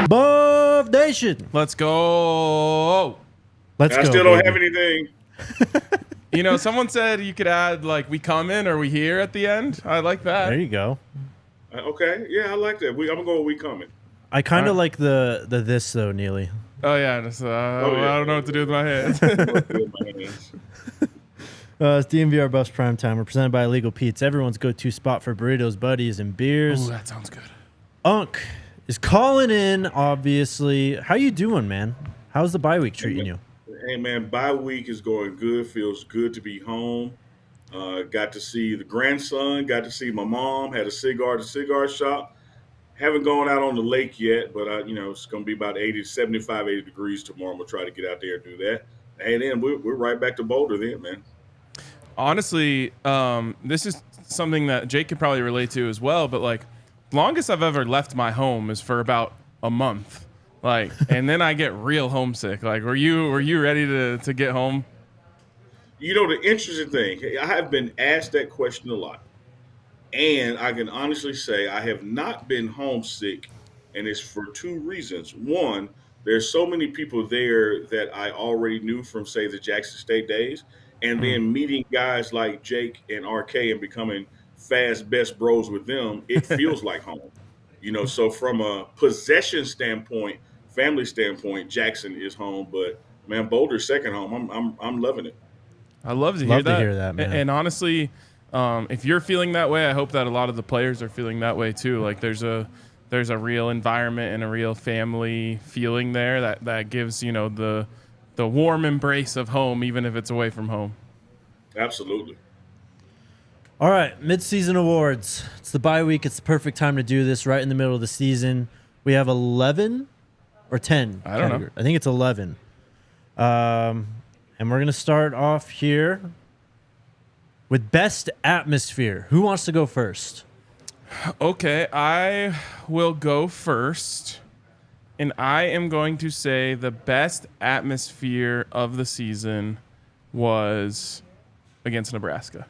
Buff Nation. Let's go. Let's I go. still don't baby. have anything. You know, someone said you could add like "we coming" or "we here" at the end. I like that. There you go. Okay, yeah, I like that. I'm gonna go with we coming. I kind of like the this though, Neely. Oh yeah, just, yeah. I don't know what to do with my hands. It's DMVR Buffs Prime Time. We're presented by Illegal Pete's, everyone's go-to spot for burritos, buddies, and beers. Ooh, that sounds good. Unk is calling in, obviously. How you doing, man? How's the bye week treating you? Hey man, bye week is going good. Feels good to be home. Got to see the grandson. Got to see my mom. Had a cigar at the cigar shop. Haven't gone out on the lake yet, but it's going to be about 75, 80 degrees tomorrow. I'm gonna try to get out there and do that. And then we're right back to Boulder then, man. Honestly, this is something that Jake could probably relate to as well. But like, longest I've ever left my home is for about a month. Like, and then I get real homesick. Like, were you ready to get home? You know, the interesting thing, I have been asked that question a lot. And I can honestly say I have not been homesick, and it's for two reasons. One, there's so many people there that I already knew from, say, the Jackson State days, and then meeting guys like Jake and RK and becoming fast best bros with them, it feels like home. So from a possession standpoint, family standpoint, Jackson is home, but man, Boulder's second home. I'm loving it. I love to hear that, man. And honestly, if you're feeling that way, I hope that a lot of the players are feeling that way too. Like there's a real environment and a real family feeling there that gives the warm embrace of home, even if it's away from home. Absolutely. All right, mid-season awards. It's the bye week. It's the perfect time to do this right in the middle of the season. We have 11 or 10. I don't know. I think it's 11. And we're going to start off here with best atmosphere. Who wants to go first? Okay, I will go first. And I am going to say the best atmosphere of the season was against Nebraska.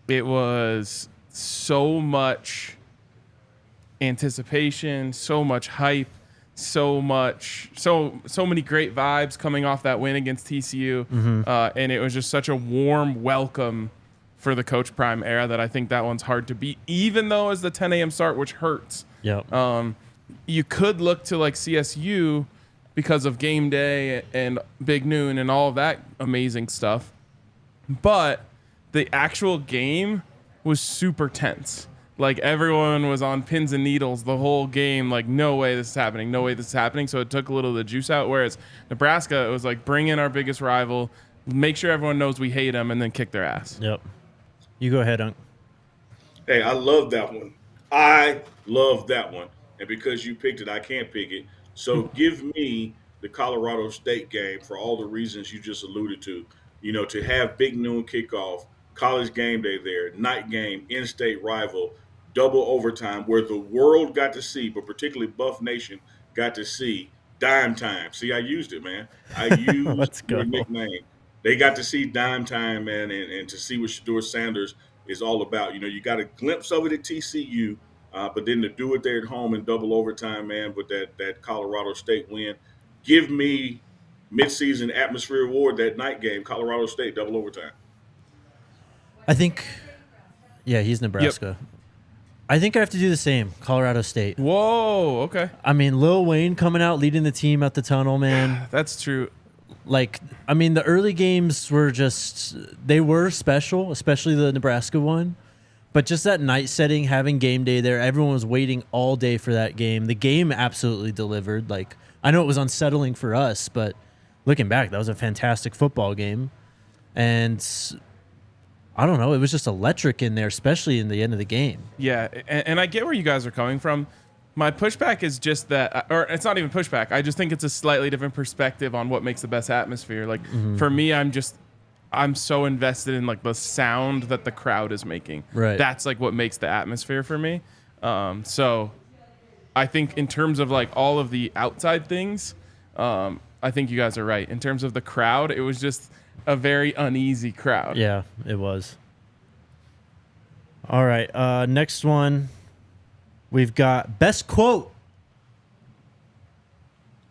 It was so much anticipation, so much hype, so many great vibes coming off that win against TCU. And it was just such a warm welcome for the Coach Prime era that I think that one's hard to beat, even though it's the 10 a.m. start, which hurts. Yep. You could look to like CSU because of game day and big noon and all of that amazing stuff. But the actual game was super tense. Like everyone was on pins and needles the whole game. Like, no way this is happening. No way this is happening. So it took a little of the juice out. Whereas Nebraska, it was like, bring in our biggest rival, make sure everyone knows we hate them, and then kick their ass. Yep. You go ahead, Unk. Hey, I love that one. I love that one. And because you picked it, I can't pick it. So give me the Colorado State game for all the reasons you just alluded to. To have big noon kickoff, college game day there, night game, in-state rival, double overtime, where the world got to see, but particularly Buff Nation got to see dime time. See, I used it, man. I used your nickname. They got to see dime time, man, and to see what Shedeur Sanders is all about. You got a glimpse of it at TCU, but then to do it there at home in double overtime, man, with that Colorado State win. Give me midseason atmosphere award, that night game, Colorado State, double overtime. I think, yeah, he's Nebraska. Yep. I think I have to do the same, Colorado State. Whoa, okay. I mean, Lil Wayne coming out, leading the team at the tunnel, man. That's true. Like, I mean, the early games were they were special, especially the Nebraska one. But just that night setting, having game day there, everyone was waiting all day for that game. The game absolutely delivered. Like, I know it was unsettling for us, but looking back, that was a fantastic football game. And I don't know, it was just electric in there, especially in the end of the game. Yeah, and I get where you guys are coming from. My pushback is just that, or it's not even pushback. I just think it's a slightly different perspective on what makes the best atmosphere. Like, for me, I'm so invested in like the sound that the crowd is making. Right. That's like what makes the atmosphere for me. So I think in terms of like all of the outside things, I think you guys are right. In terms of the crowd, it was just a very uneasy crowd. Yeah, it was. All right, next one. We've got best quote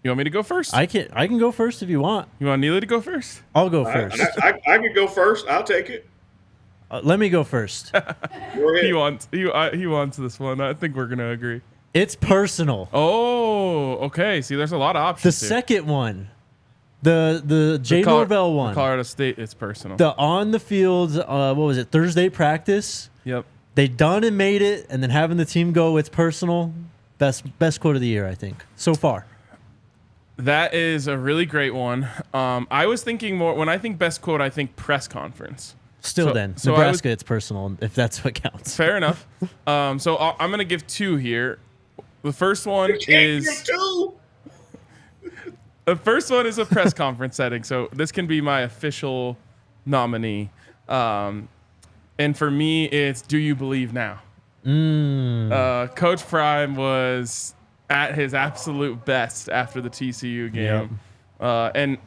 You want me to go first? I can go first if you want. You want Neely to go first? I'll go first. I can go first. I'll take it. Let me go first. Go ahead. He wants this one. I think we're gonna agree. It's personal. Oh, okay. See, there's a lot of The options. here. second one, the Jay Norvell one, Colorado State. It's personal. the on the field. What was it? Thursday practice. Yep. They done and made it, and then having the team go. It's personal. Best quote of the year, I think, so far. That is a really great one. I was thinking more when I think best quote. I think press conference. Still, So Nebraska, it's personal if that's what counts. Fair enough. So I'm gonna give two here. The first one You can't is give two. the first one is a press conference setting. So this can be my official nominee. And for me, it's "Do You Believe Now?" Coach Prime was at his absolute best after the TCU game, and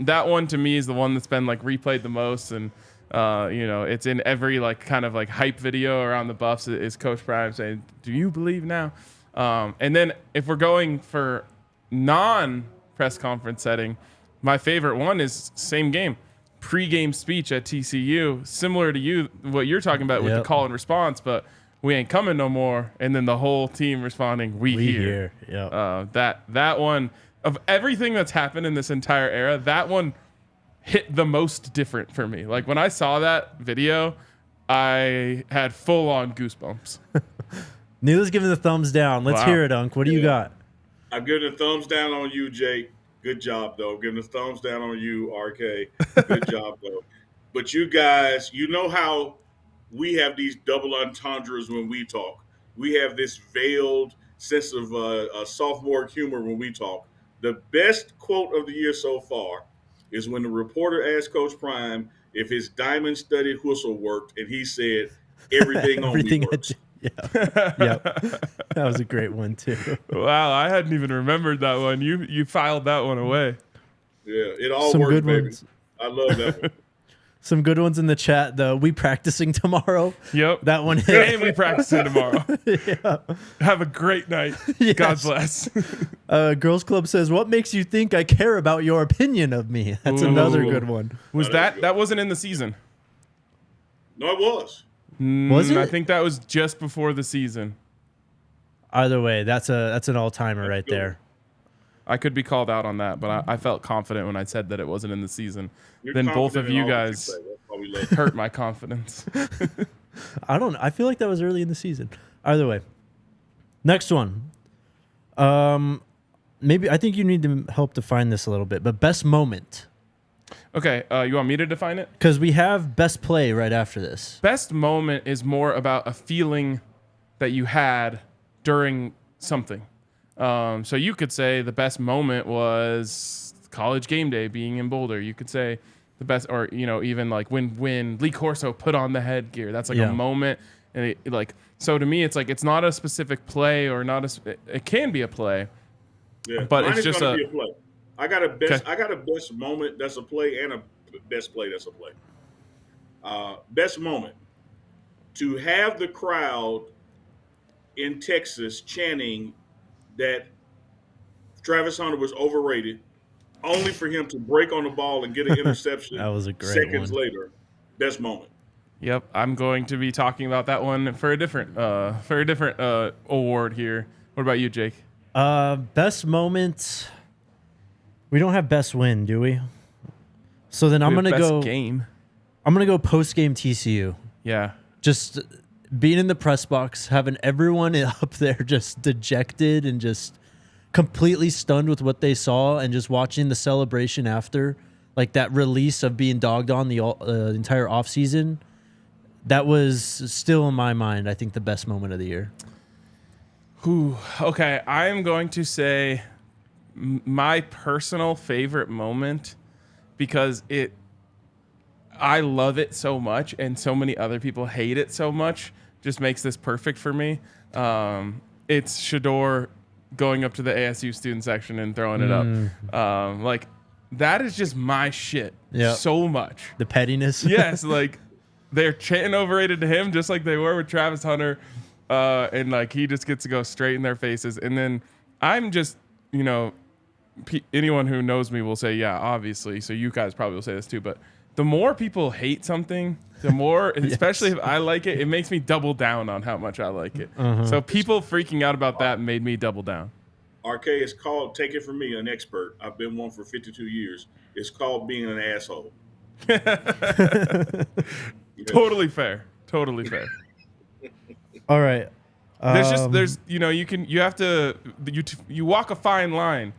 that one to me is the one that's been like replayed the most, and it's in every like kind of like hype video around the Buffs is Coach Prime saying, "Do you believe now?" And then if we're going for non-press conference setting, my favorite one is same game. Pre-game speech at TCU, similar to you, what you're talking about with the call and response, but we ain't coming no more. And then the whole team responding, we here. Yeah. That one, of everything that's happened in this entire era, that one hit the most different for me. Like when I saw that video, I had full on goosebumps. Neil's giving the thumbs down. Let's hear it, Unc. What do you got? I'm giving a thumbs down on you, Jake. Good job, though. Giving a thumbs down on you, RK. Good job, though. But you guys, you know how we have these double entendres when we talk. We have this veiled sense of sophomore humor when we talk. The best quote of the year so far is when the reporter asked Coach Prime if his diamond-studded whistle worked, and he said, everything on me works. That was a great one too. Wow, I hadn't even remembered that one. You filed that one away. Yeah, it all Some works, good baby. ones. I love that one. Some good ones in the chat, though. We practicing tomorrow. Yep. That one hit. And we practicing tomorrow. Have a great night. Yes. God bless. Girls Club says, "What makes you think I care about your opinion of me?" That's another good one. Was that wasn't in the season? No, it was. Was it? I think that was just before the season. Either way, that's an all-timer right there. I could be called out on that, but I felt confident when I said that it wasn't in the season. You're Then both of confident in you all that guys say. That's why we love you. hurt my confidence. I don't know. I feel like that was early in the season. Either way. Next one. Maybe I think you need to help define this a little bit, but best moment. Okay, you want me to define it? Because we have best play right after this. Best moment is more about a feeling that you had during something. So you could say the best moment was college game day being in Boulder. You could say the best, or even like when Lee Corso put on the headgear. That's like a moment, and so to me, it's like it's not a specific play or not it can be a play. Yeah, but mine it's is just gonna a. be a play. I got a best. Okay. I got a best moment that's a play and a best play that's a play. Best moment to have the crowd in Texas chanting that Travis Hunter was overrated, only for him to break on the ball and get an interception. That was a great seconds one. later. Best moment. Yep, I'm going to be talking about that one for a different award here. What about you, Jake? Best moment. We don't have best win, do we? So then I'm We have gonna best go. game. I'm gonna go post game TCU. Yeah. Just being in the press box, having everyone up there just dejected and just completely stunned with what they saw, and just watching the celebration after, like that release of being dogged on the entire offseason. That was still in my mind, I think, the best moment of the year. Ooh, okay, I am going to say my personal favorite moment, because I love it so much and so many other people hate it so much, just makes this perfect for me. It's Shedeur going up to the ASU student section and throwing it up. Like, that is just my shit so much. The pettiness. Yes, like they're chanting overrated to him just like they were with Travis Hunter, and like he just gets to go straight in their faces. And then I'm just, anyone who knows me will say, yeah, obviously. So you guys probably will say this too. But the more people hate something, the more, especially if I like it, it makes me double down on how much I like it. So people freaking out about that made me double down. RK, it's called, take it from me, an expert. I've been one for 52 years. It's called being an asshole. Totally fair. Totally fair. All right. You walk a fine line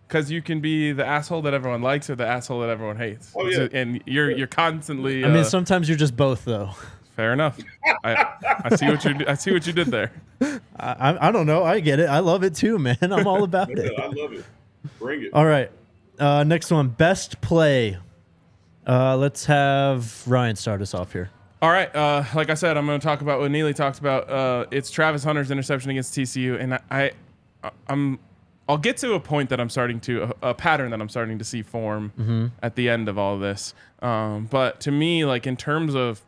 because you can be the asshole that everyone likes or the asshole that everyone hates. Oh, yeah. And you're constantly. I mean, sometimes you're just both, though. Fair enough. I see what you did there. I don't know. I get it. I love it too, man. I'm all about it. I love it. Bring it. All right. Next one, best play. Let's have Ryan start us off here. All right. Like I said, I'm going to talk about what Neely talked about. It's Travis Hunter's interception against TCU, and I'll get to a point that I'm starting to a pattern that I'm starting to see form at the end of all of this. But to me, like in terms of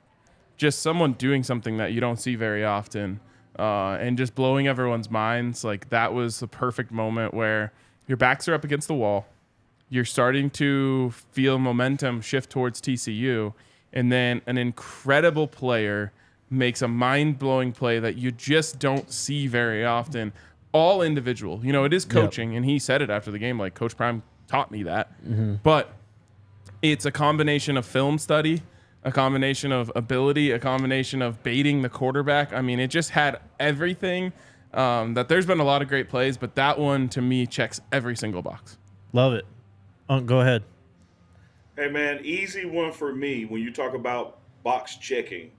just someone doing something that you don't see very often, and just blowing everyone's minds, like that was the perfect moment where your backs are up against the wall. You're starting to feel momentum shift towards TCU, and then an incredible player makes a mind-blowing play that you just don't see very often. All individual. You know, it is coaching, and he said it after the game, like Coach Prime taught me that. But it's a combination of film study, a combination of ability, a combination of baiting the quarterback. I mean, it just had everything. That there's been a lot of great plays, but that one, to me, checks every single box. Love it. Go ahead. Hey, man, easy one for me when you talk about box checking.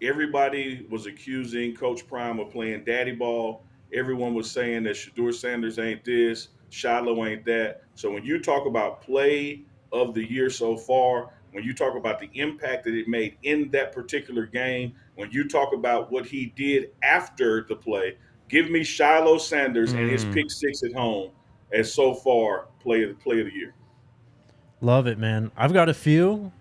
Everybody was accusing Coach Prime of playing daddy ball. Everyone was saying that Shedeur Sanders ain't this, Shiloh ain't that. So when you talk about play of the year so far, when you talk about the impact that it made in that particular game, when you talk about what he did after the play, give me Shiloh Sanders and his pick six at home as so far play of the year. Love it, man. I've got a few,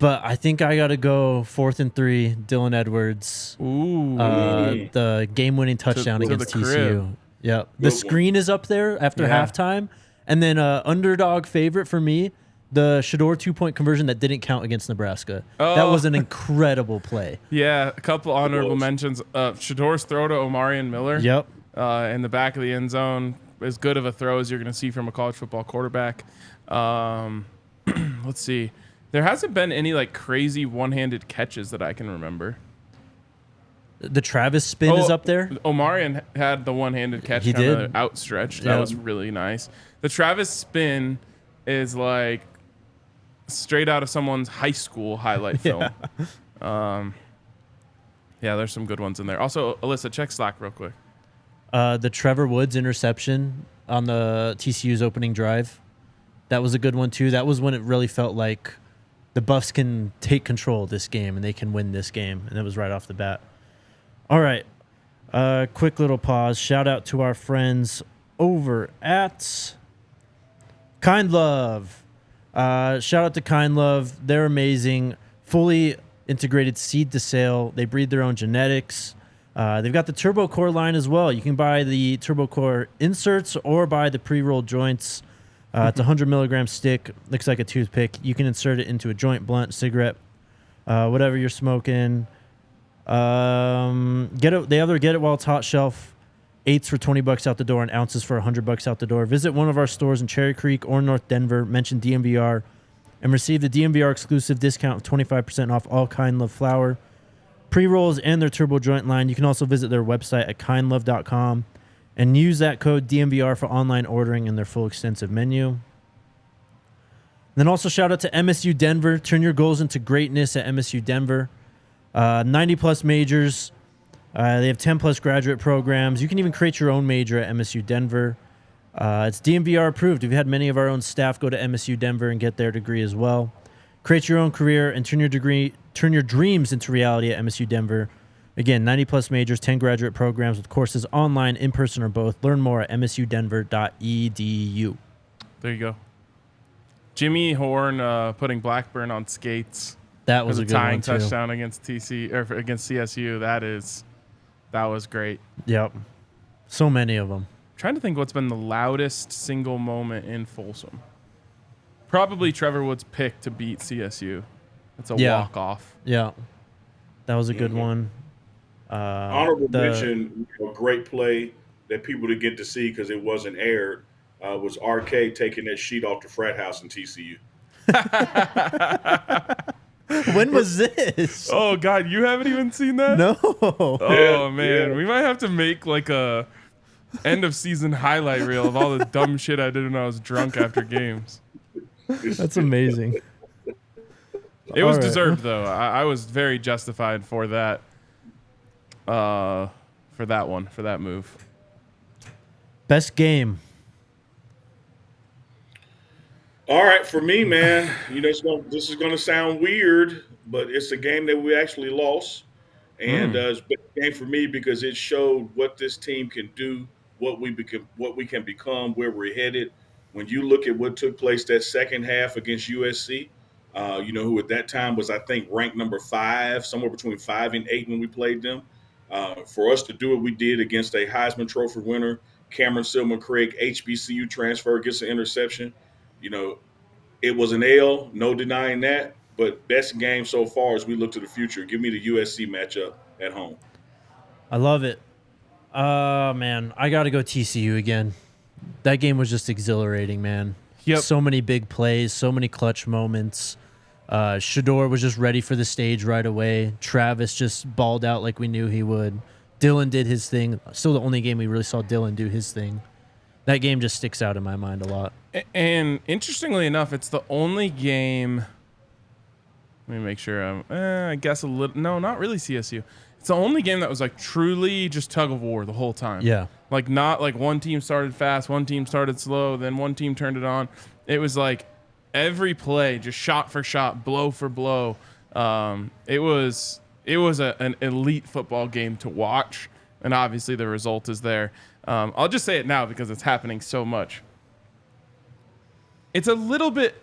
but I think I got to go 4th and 3, Dylan Edwards. Ooh. The game-winning touchdown against TCU. Yep. The screen is up there after halftime. And then underdog favorite for me, the Shedeur 2-point conversion that didn't count against Nebraska. Oh. That was an incredible play. Yeah, a couple honorable mentions. Shedeur's throw to Omarion Miller. Yep. In the back of the end zone. As good of a throw as you're going to see from a college football quarterback. Let's see. There hasn't been any like crazy one-handed catches that I can remember. The Travis spin is up there. Omarion had the one-handed catch, He did. Outstretched. That was really nice. The Travis spin is like straight out of someone's high school highlight film. Yeah, there's some good ones in there. Also, Alyssa, check Slack real quick. The Trevor Woods interception on the TCU's opening drive. That was a good one, too. That was when it really felt like the Buffs can take control of this game and they can win this game. And it was right off the bat. All right. Quick little pause. Shout out to our friends over at Kind Love. Shout out to Kind Love. They're amazing. Fully integrated seed to sale. They breed their own genetics. They've got the Turbo Core line as well. You can buy the Turbo Core inserts or buy the pre-rolled joints. It's a 100 milligram stick. Looks like a toothpick. You can insert it into a joint, blunt, cigarette, whatever you're smoking. They either get it while it's hot shelf, 8s for $20 out the door, and ounces for $100 out the door. Visit one of our stores in Cherry Creek or North Denver. Mention DMVR and receive the DMVR exclusive discount of 25% off all Kind Love flower, pre-rolls, and their turbo joint line. You can also visit their website at kindlove.com and use that code DMVR for online ordering and their full extensive menu. And then also shout out to MSU Denver. Turn your goals into greatness at MSU Denver. 90-plus majors. They have 10-plus graduate programs. You can even create your own major at MSU Denver. It's DMVR approved. We've had many of our own staff go to MSU Denver and get their degree as well. Create your own career and turn your dreams into reality at MSU Denver. Again, 90-plus majors, 10 graduate programs with courses online, in person, or both. Learn more at msudenver.edu. There you go. Jimmy Horn putting Blackburn on skates. That was a good tying one, too. touchdown against against CSU. That was great. Yep. So many of them. trying to think what's been the loudest single moment in Folsom. Probably Trevor Wood's pick to beat CSU. It's a walk-off. Yeah. That was a good one. Honorable mention, a great play that people didn't get to see because it wasn't aired was RK taking that sheet off the frat house in TCU. When was this? Oh, God, you haven't even seen that? No. Oh, man. We might have to make like a end-of-season highlight reel of all the dumb shit I did when I was drunk after games. That's amazing. It was deserved, though. I was very justified for that. For that move. Best game. All right, for me, man, this is going to sound weird, but it's a game that we actually lost. And it's a big game for me because it showed what this team can do, what we can become, where we're headed. When you look at what took place that second half against USC, who at that time was, I think, ranked number 5, somewhere between 5 and 8 when we played them. For us to do what we did against a Heisman Trophy winner, Cameron Silman Craig, HBCU transfer, gets an interception. It was an L, no denying that. But best game so far as we look to the future. Give me the USC matchup at home. I love it. Man, I got to go TCU again. That game was just exhilarating, man. Yep. So many big plays, so many clutch moments. Shedeur was just ready for the stage right away. Travis just balled out like we knew he would. Dylan did his thing. Still the only game we really saw Dylan do his thing. That game just sticks out in my mind a lot. And interestingly enough, it's the only game. Let me make sure. I guess a little. No, not really CSU. It's the only game that was like truly just tug of war the whole time. Yeah. Like not like one team started fast, one team started slow, then one team turned it on. It was like every play, just shot for shot, blow for blow. It was an elite football game to watch, and obviously the result is there. I'll just say it now because it's happening so much. It's a little bit,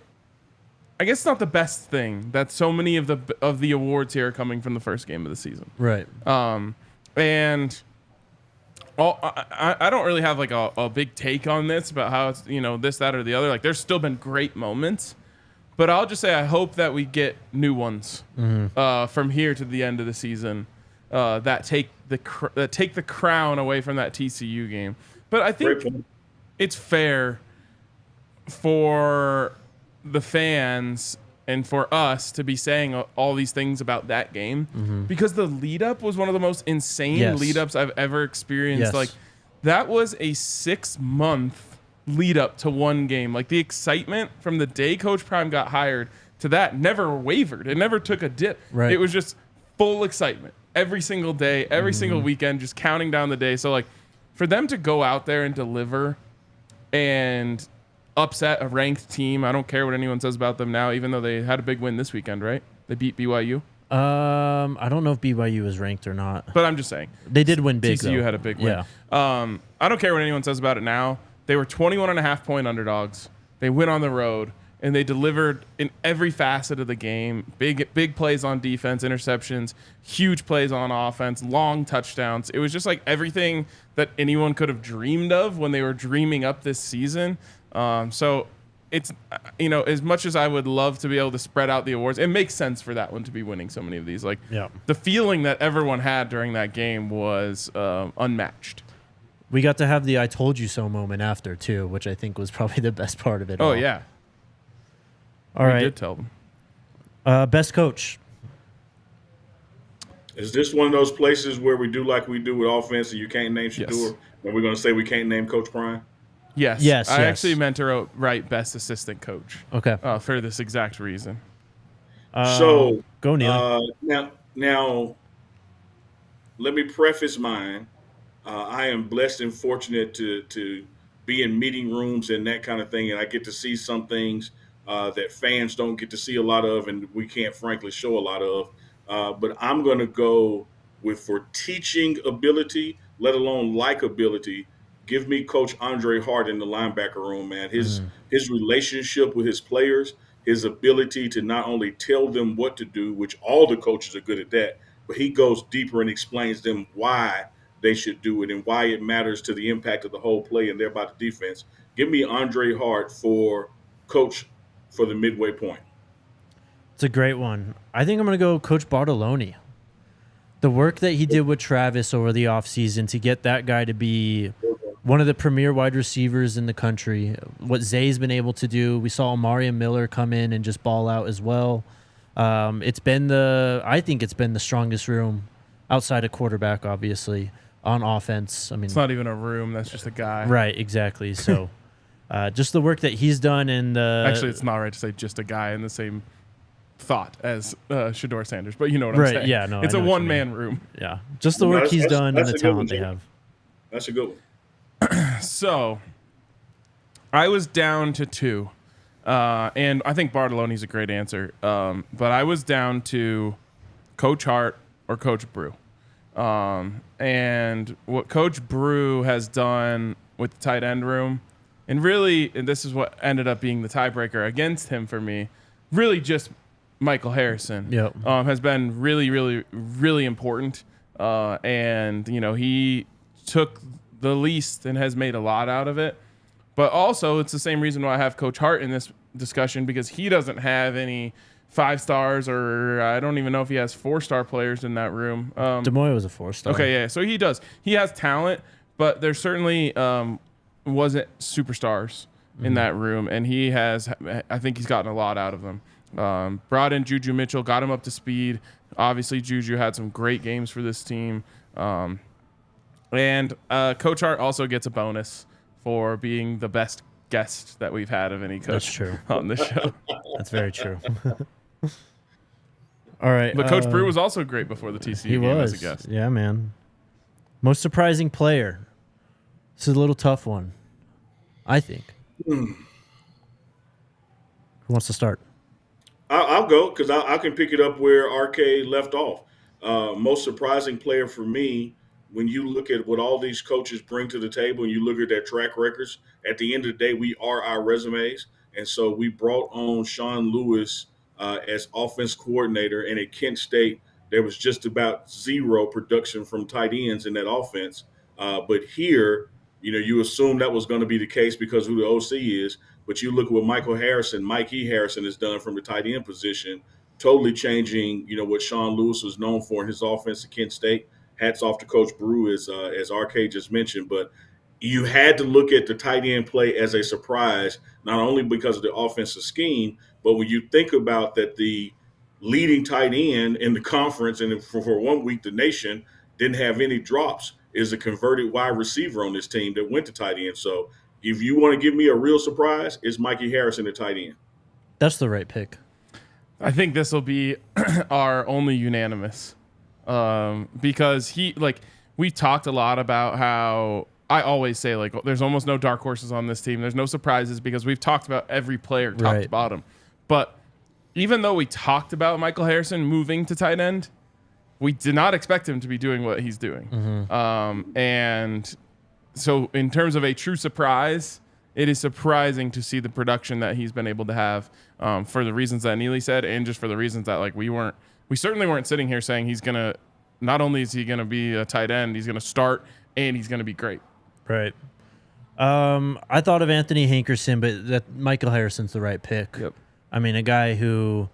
I guess, not the best thing that so many of the awards here are coming from the first game of the season. Right. And I don't really have like a big take on this about how it's this, that, or the other. Like, there's still been great moments, but I'll just say I hope that we get new ones from here to the end of the season that take the crown away from that TCU game. But I think it's fair for the fans and for us to be saying all these things about that game because the lead up was one of the most insane lead ups I've ever experienced. Yes. Like, that was a 6-month lead up to one game. Like, the excitement from the day Coach Prime got hired to that never wavered. It never took a dip. Right. It was just full excitement every single day, every single weekend, just counting down the day. So, like, for them to go out there and deliver and upset a ranked team, I don't care what anyone says about them now, even though they had a big win this weekend, right? They beat BYU. I don't know if BYU is ranked or not, but I'm just saying they did win big. TCU had a big win. Yeah. I don't care what anyone says about it now. They were 21.5-point underdogs. They went on the road and they delivered in every facet of the game. Big plays on defense, interceptions, huge plays on offense, long touchdowns. It was just like everything that anyone could have dreamed of when they were dreaming up this season. So it's, as much as I would love to be able to spread out the awards, it makes sense for that one to be winning so many of these. Like, the feeling that everyone had during that game was unmatched. We got to have the "I told you so" moment after too, which I think was probably the best part of it. Oh yeah. All right. We did tell them. Best coach. Is this one of those places where we do like we do with offense and you can't name Shedeur? And we're going to say we can't name Coach Prime? Yes. I actually meant to write best assistant coach. Okay. For this exact reason. So go, Neil. Now, let me preface mine. I am blessed and fortunate to be in meeting rooms and that kind of thing, and I get to see some things that fans don't get to see a lot of, and we can't frankly show a lot of. But I'm going to go for teaching ability, let alone likability. Give me Coach Andre Hart in the linebacker room, man. His relationship with his players, his ability to not only tell them what to do, which all the coaches are good at that, but he goes deeper and explains them why they should do it and why it matters to the impact of the whole play and thereby the defense. Give me Andre Hart for coach for the midway point. It's a great one. I think I'm going to go Coach Bartoloni. The work that he did with Travis over the offseason to get that guy to be one of the premier wide receivers in the country, what Zay's been able to do. We saw Amari Miller come in and just ball out as well. I think it's been the strongest room outside of quarterback, obviously, on offense. I mean, It's not even a room. That's just a guy. right, exactly. So just the work that he's done in the... Actually, it's not right to say just a guy in the same thought as Shedeur Sanders, but you know what Right, I'm saying. yeah, no, it's I a know what you one-man room. Yeah, just the work he's done and the a good talent one, they Jay. have. That's a good one. So, I was down to 2, and I think Bartoloni's a great answer. But I was down to Coach Hart or Coach Brew. And what Coach Brew has done with the tight end room, and this is what ended up being the tiebreaker against him for me, really just Michael Harrison. Yep. Has been really, really, really important. And, he took the least and has made a lot out of it. But also, it's the same reason why I have Coach Hart in this discussion, because he doesn't have any 5 stars, or I don't even know if he has 4-star players in that room. DeMoy was a 4-star. Okay, yeah, so he does. He has talent, but there certainly wasn't superstars in that room, and I think he's gotten a lot out of them. Brought in Juju Mitchell, got him up to speed. Obviously, Juju had some great games for this team. And Coach Hart also gets a bonus for being the best guest that we've had of any coach on the show. That's very true. All right. But Coach Brew was also great before the TCU game as a guest. Yeah, man. Most surprising player. This is a little tough one, I think. Who wants to start? I'll go because I can pick it up where RK left off. Most surprising player for me, when you look at what all these coaches bring to the table and you look at their track records, at the end of the day, we are our resumes. And so we brought on Sean Lewis as offense coordinator. And at Kent State, there was just about 0 production from tight ends in that offense. But here, you assume that was going to be the case because who the OC is. But you look at what Mike E. Harrison has done from the tight end position, totally changing, what Sean Lewis was known for in his offense at Kent State. Hats off to Coach Brew, as RK just mentioned. But you had to look at the tight end play as a surprise, not only because of the offensive scheme, but when you think about that the leading tight end in the conference and for 1 week the nation didn't have any drops, is a converted wide receiver on this team that went to tight end. So if you want to give me a real surprise, it's Mikey Harrison at tight end. That's the right pick. I think this will be our only unanimous. Because we talked a lot about how I always say, there's almost no dark horses on this team. There's no surprises because we've talked about every player top to bottom. But even though we talked about Michael Harrison moving to tight end, we did not expect him to be doing what he's doing. Mm-hmm. And so in terms of a true surprise, it is surprising to see the production that he's been able to have for the reasons that Neely said, and just for the reasons that we certainly weren't sitting here saying he's going to, not only is he going to be a tight end, he's going to start and he's going to be great. Right. I thought of Anthony Hankerson, but that Michael Harrison's the right pick. Yep. I mean, a guy who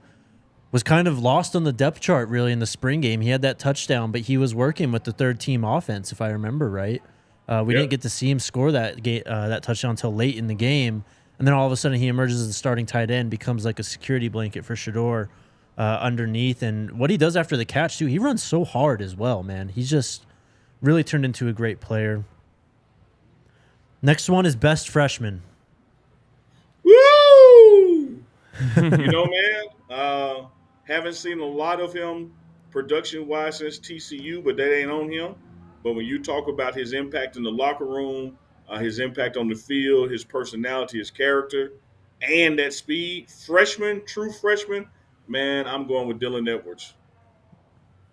was kind of lost on the depth chart really in the spring game. He had that touchdown, but he was working with the 3rd-team offense, if I remember right. We didn't get to see him score that touchdown until late in the game. And then all of a sudden he emerges as the starting tight end, becomes like a security blanket for Shedeur underneath. And what he does after the catch, too, he runs so hard as well, man. He's just really turned into a great player. Next one is best freshman. Woo! Man, haven't seen a lot of him production-wise since TCU, but that ain't on him. But when you talk about his impact in the locker room, his impact on the field, his personality, his character, and that speed, true freshman, man, I'm going with Dylan Edwards.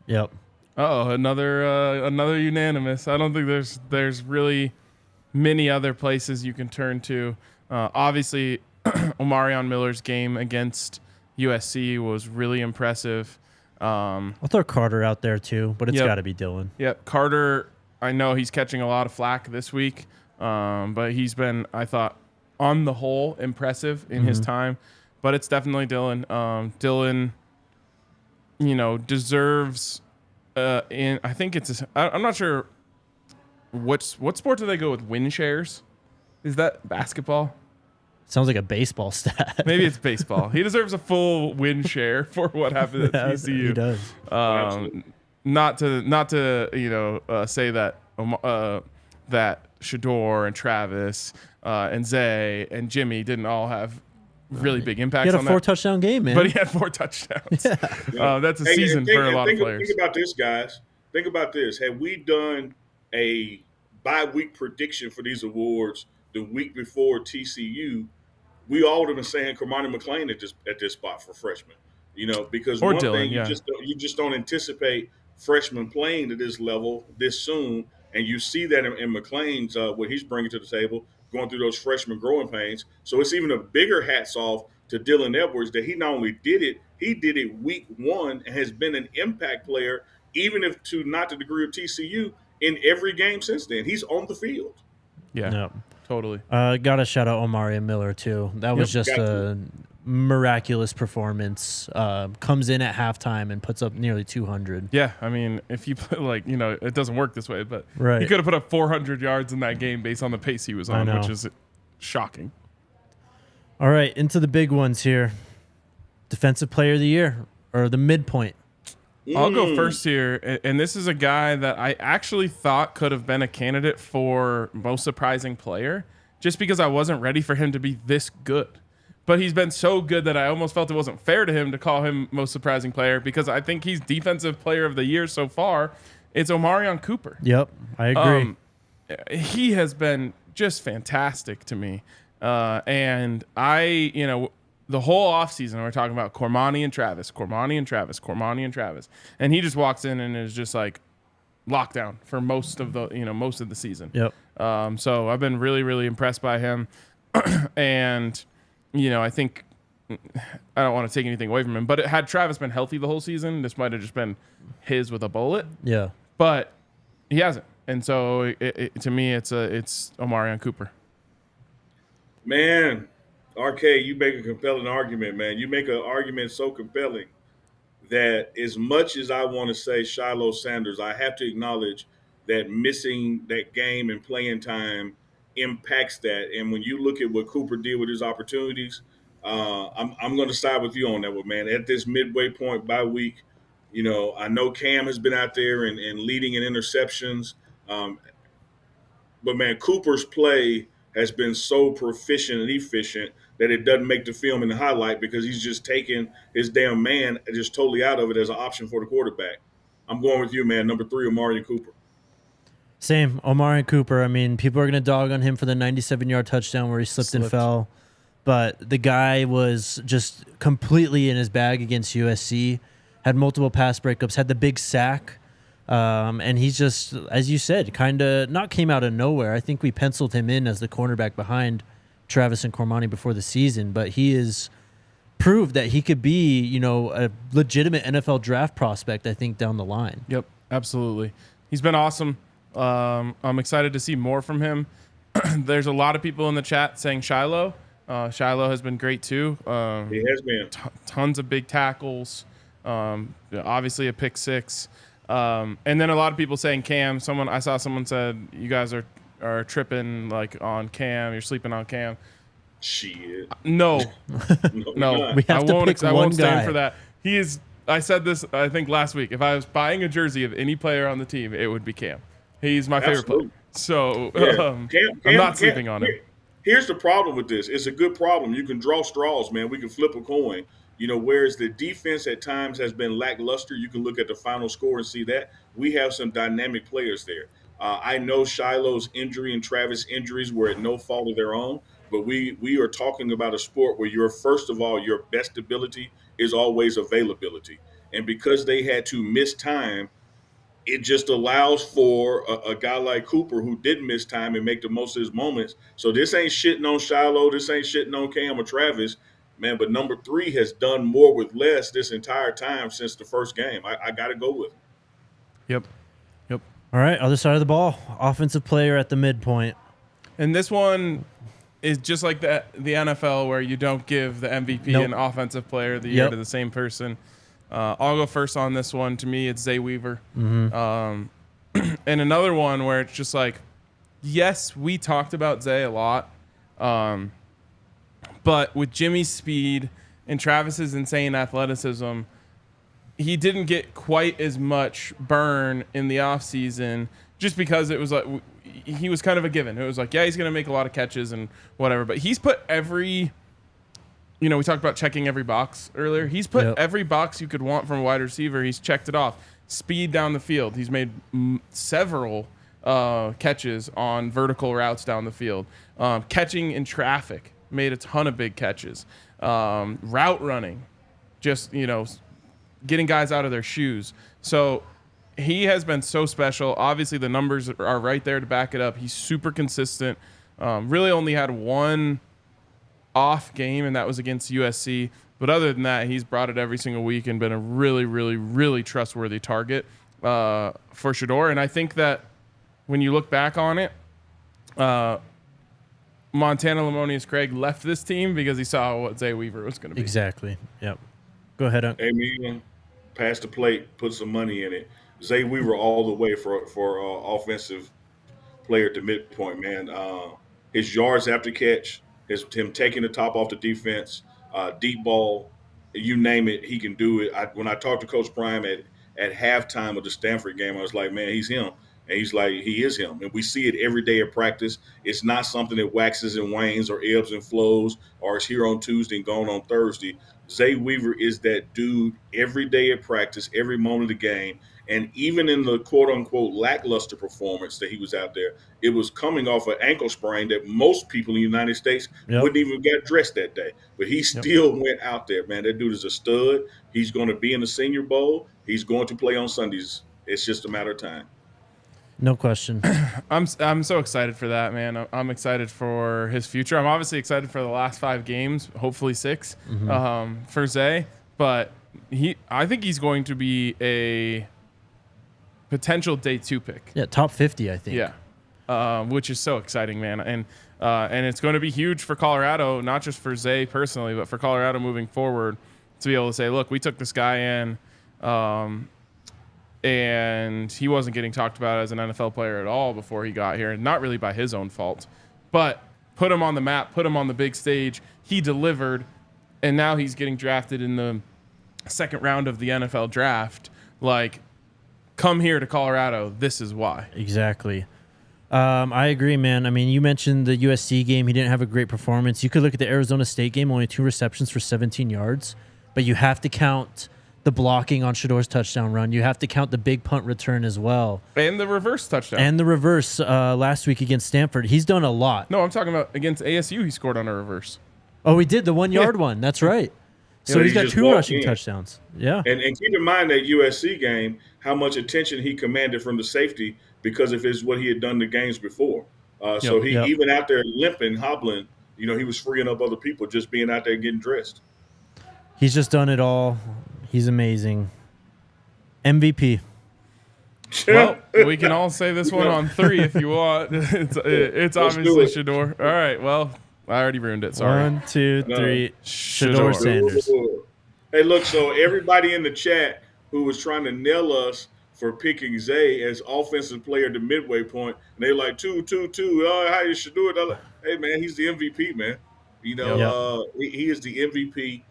Yep. Another unanimous. I don't think there's really many other places you can turn to. Obviously, Omarion Miller's game against USC was really impressive. I'll throw Carter out there too, but it's got to be Dylan. Yeah, Carter. I know he's catching a lot of flack this week, but he's been, I thought, on the whole, impressive in his time. But it's definitely Dylan. Dylan, deserves. I think I'm not sure. What sport do they go with win shares? Is that basketball? Sounds like a baseball stat. Maybe it's baseball. He deserves a full win share for what happened at TCU. He does. Not to say that that Shedeur and Travis and Zay and Jimmy didn't all have really big impacts. He had a 4-touchdown game, man. But he had 4 touchdowns. That's a season for a lot of players. Think about this, guys. Think about this. Had we done a bye-week prediction for these awards the week before TCU, we all would have been saying Cormani McClain at this spot for freshman. Because or one Dylan, thing you just don't anticipate freshmen playing to this level this soon, and you see that in McClain's what he's bringing to the table, going through those freshman growing pains. So it's even a bigger hats off to Dylan Edwards that he not only did it, he did it week 1 and has been an impact player, even if to not the degree of TCU, in every game since then. He's on the field. Yeah, Yep. totally. Got to shout out Omari Miller too. That was just a miraculous performance. Comes in at halftime and puts up nearly 200. Yeah, I mean, if you put it doesn't work this way, but Right. he could have put up 400 yards in that game based on the pace he was on, which is shocking. All right, into the big ones here. Defensive Player of the Year, or the midpoint. I'll go first here, and this is a guy that I actually thought could have been a candidate for most surprising player, just because I wasn't ready for him to be this good. But he's been so good that I almost felt it wasn't fair to him to call him most surprising player, because I think he's Defensive Player of the Year so far. It's Omarion Cooper. Yep, I agree. He has been just fantastic to me. And the whole offseason, we're talking about Cormani and Travis. And he just walks in and is just like lockdown for most of the season. Yep. So I've been really, really impressed by him. And, I think I don't want to take anything away from him, but had Travis been healthy the whole season, this might have just been his with a bullet. Yeah. But he hasn't. And so to me, it's Omarion Cooper. Man, RK, you make a compelling argument, man. You make an argument so compelling that as much as I want to say Shiloh Sanders, I have to acknowledge that missing that game and playing time impacts that. And when you look at what Cooper did with his opportunities, I'm going to side with you on that one, man. At this midway point by week, I know Cam has been out there and leading in interceptions. But, man, Cooper's play has been so proficient and efficient that it doesn't make the film in the highlight, because he's just taking his damn man just totally out of it as an option for the quarterback. I'm going with you, man. Number 3, Omari Cooper. Same, Omari Cooper. I mean, people are going to dog on him for the 97-yard touchdown where he slipped and fell. But the guy was just completely in his bag against USC, had multiple pass breakups, had the big sack. And he's just, as you said, kind of not came out of nowhere. I think we penciled him in as the cornerback behind Travis and Cormani before the season, but he is proved that he could be, a legitimate NFL draft prospect, I think, down the line. Yep, absolutely. He's been awesome. I'm excited to see more from him. There's a lot of people in the chat saying Shiloh. Shiloh has been great too. He has been. Tons of big tackles. Obviously a pick 6. And then a lot of people saying Cam. I saw someone said you guys are tripping on Cam. You're sleeping on Cam. Shit. No. No. We have to pick I one won't stand guy. for that. He is. I said this, I think, last week. If I was buying a jersey of any player on the team, it would be Cam. He's my favorite player. So I'm not sleeping on him. Here's the problem with this. It's a good problem. You can draw straws, man. We can flip a coin. Whereas the defense at times has been lackluster, you can look at the final score and see that. We have some dynamic players there. I know Shiloh's injury and Travis' injuries were at no fault of their own, but we are talking about a sport where first of all, your best ability is always availability. And because they had to miss time, it just allows for a guy like Cooper, who didn't miss time and make the most of his moments. So this ain't shitting on Shiloh. This ain't shitting on Cam or Travis. Man, but number 3 has done more with less this entire time since the first game. I got to go with him. Yep. All right, other side of the ball, offensive player at the midpoint. And this one is just like the NFL, where you don't give the MVP Nope. and offensive player of the year to the same person. I'll go first on this one. To me, it's Zay Weaver. And another one where it's just like, yes, we talked about Zay a lot, but with Jimmy's speed and Travis's insane athleticism, he didn't get quite as much burn in the offseason just because it was like he was kind of a given. It was like, yeah, he's going to make a lot of catches and whatever, but he's put every, we talked about checking every box earlier. He's put every box you could want from a wide receiver. He's checked it off. Speed down the field. He's made several catches on vertical routes down the field. Catching in traffic. Made a ton of big catches. Route running. Just, getting guys out of their shoes. So he has been so special. Obviously, the numbers are right there to back it up. He's super consistent. Really only had one off game, and that was against USC. But other than that, he's brought it every single week and been a really, really, really trustworthy target for Shedeur. And I think that when you look back on it, Montana Lamonius Craig left this team because he saw what Zay Weaver was going to be. Exactly. Yep. Go ahead. Hey, man, pass the plate, put some money in it. Zay Weaver all the way for offensive player at the midpoint, man. His yards after catch, him taking the top off the defense, deep ball, you name it, he can do it. When I talked to Coach Prime at halftime of the Stanford game, I was like, man, he's him. And he's like, he is him. And we see it every day at practice. It's not something that waxes and wanes or ebbs and flows or is here on Tuesday and gone on Thursday. Zay Weaver is that dude every day at practice, every moment of the game. And even in the quote-unquote lackluster performance that he was out there, it was coming off an ankle sprain that most people in the United States wouldn't even get dressed that day. But he still went out there, man. That dude is a stud. He's going to be in the Senior Bowl. He's going to play on Sundays. It's just a matter of time. No question. I'm so excited for that, man. I'm excited for his future. I'm obviously excited for the last 5 games, hopefully 6, for Zay. But I think he's going to be a potential day 2 pick. Yeah, top 50, I think. Yeah, which is so exciting, man. And it's going to be huge for Colorado, not just for Zay personally, but for Colorado moving forward to be able to say, look, we took this guy in, and he wasn't getting talked about as an NFL player at all before he got here, and not really by his own fault. But put him on the map, put him on the big stage. He delivered, and now he's getting drafted in the 2nd round of the NFL draft. Like, come here to Colorado. This is why. Exactly. I agree, man. I mean, you mentioned the USC game. He didn't have a great performance. You could look at the Arizona State game, only 2 receptions for 17 yards. But you have to count the blocking on Shedeur's touchdown run. You have to count the big punt return as well. And the reverse touchdown. And the reverse last week against Stanford. He's done a lot. No, I'm talking about against ASU, he scored on a reverse. Oh, he did, the 1-yard one. That's right. So he's got 2 rushing touchdowns. Yeah. And keep in mind that USC game, how much attention he commanded from the safety because of what he had done the games before. So he even out there limping, hobbling, he was freeing up other people just being out there getting dressed. He's just done it all. He's amazing. MVP. Well, we can all say this one on 3 if you want. It's obviously Shedeur. All right. Well, I already ruined it. Sorry. 1, 2, 3. Shedeur Sanders. Hey, look. So everybody in the chat who was trying to nail us for picking Zay as offensive player at the midway point, and they're like 2. How you Shedeur? Like, hey, man, he's the MVP, man. He is the MVP.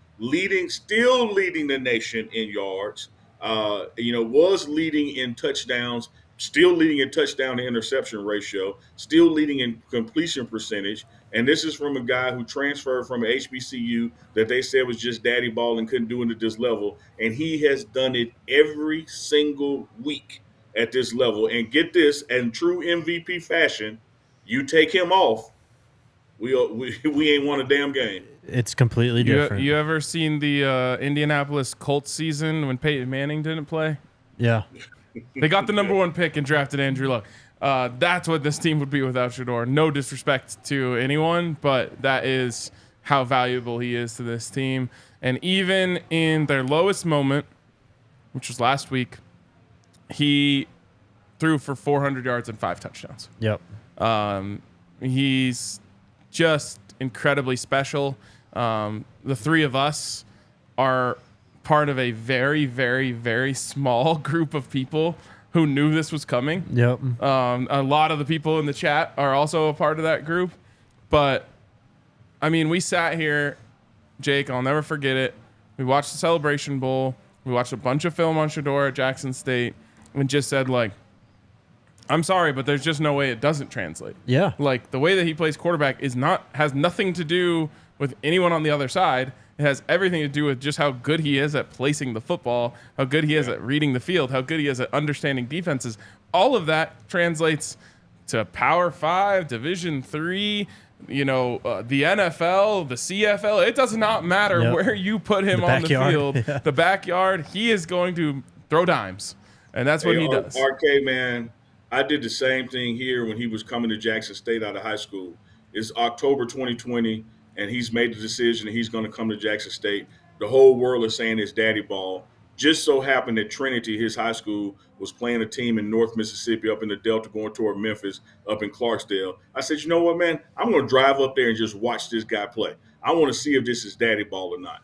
Still leading the nation in yards, was leading in touchdowns, still leading in touchdown to interception ratio, still leading in completion percentage. And this is from a guy who transferred from HBCU that they said was just daddy ball and couldn't do it at this level. And he has done it every single week at this level. And get this, in true MVP fashion, you take him off, we ain't won a damn game. It's completely different. You ever seen the Indianapolis Colts season when Peyton Manning didn't play? Yeah. They got the number 1 pick and drafted Andrew Luck. That's what this team would be without Shedeur. No disrespect to anyone, but that is how valuable he is to this team. And even in their lowest moment, which was last week, he threw for 400 yards and 5 touchdowns. Yep. He's just incredibly special. The three of us are part of a very, very, very small group of people who knew this was coming. Yep. A lot of the people in the chat are also a part of that group. But, I mean, we sat here, Jake, I'll never forget it. We watched the Celebration Bowl. We watched a bunch of film on Shedeur at Jackson State and just said, like, I'm sorry, but there's just no way it doesn't translate. Yeah. Like, the way that he plays quarterback has nothing to do with anyone on the other side. It has everything to do with just how good he is at placing the football, how good he is at reading the field, how good he is at understanding defenses. All of that translates to Power 5, Division 3, the NFL, the CFL. It does not matter where you put him on the field. Yeah. The backyard, he is going to throw dimes. And that's what he does. RK, man, I did the same thing here when he was coming to Jackson State out of high school. It's October 2020, and he's made the decision that he's going to come to Jackson State. The whole world is saying it's daddy ball. Just so happened that Trinity, his high school, was playing a team in North Mississippi up in the Delta going toward Memphis up in Clarksdale. I said, you know what, man? I'm going to drive up there and just watch this guy play. I want to see if this is daddy ball or not.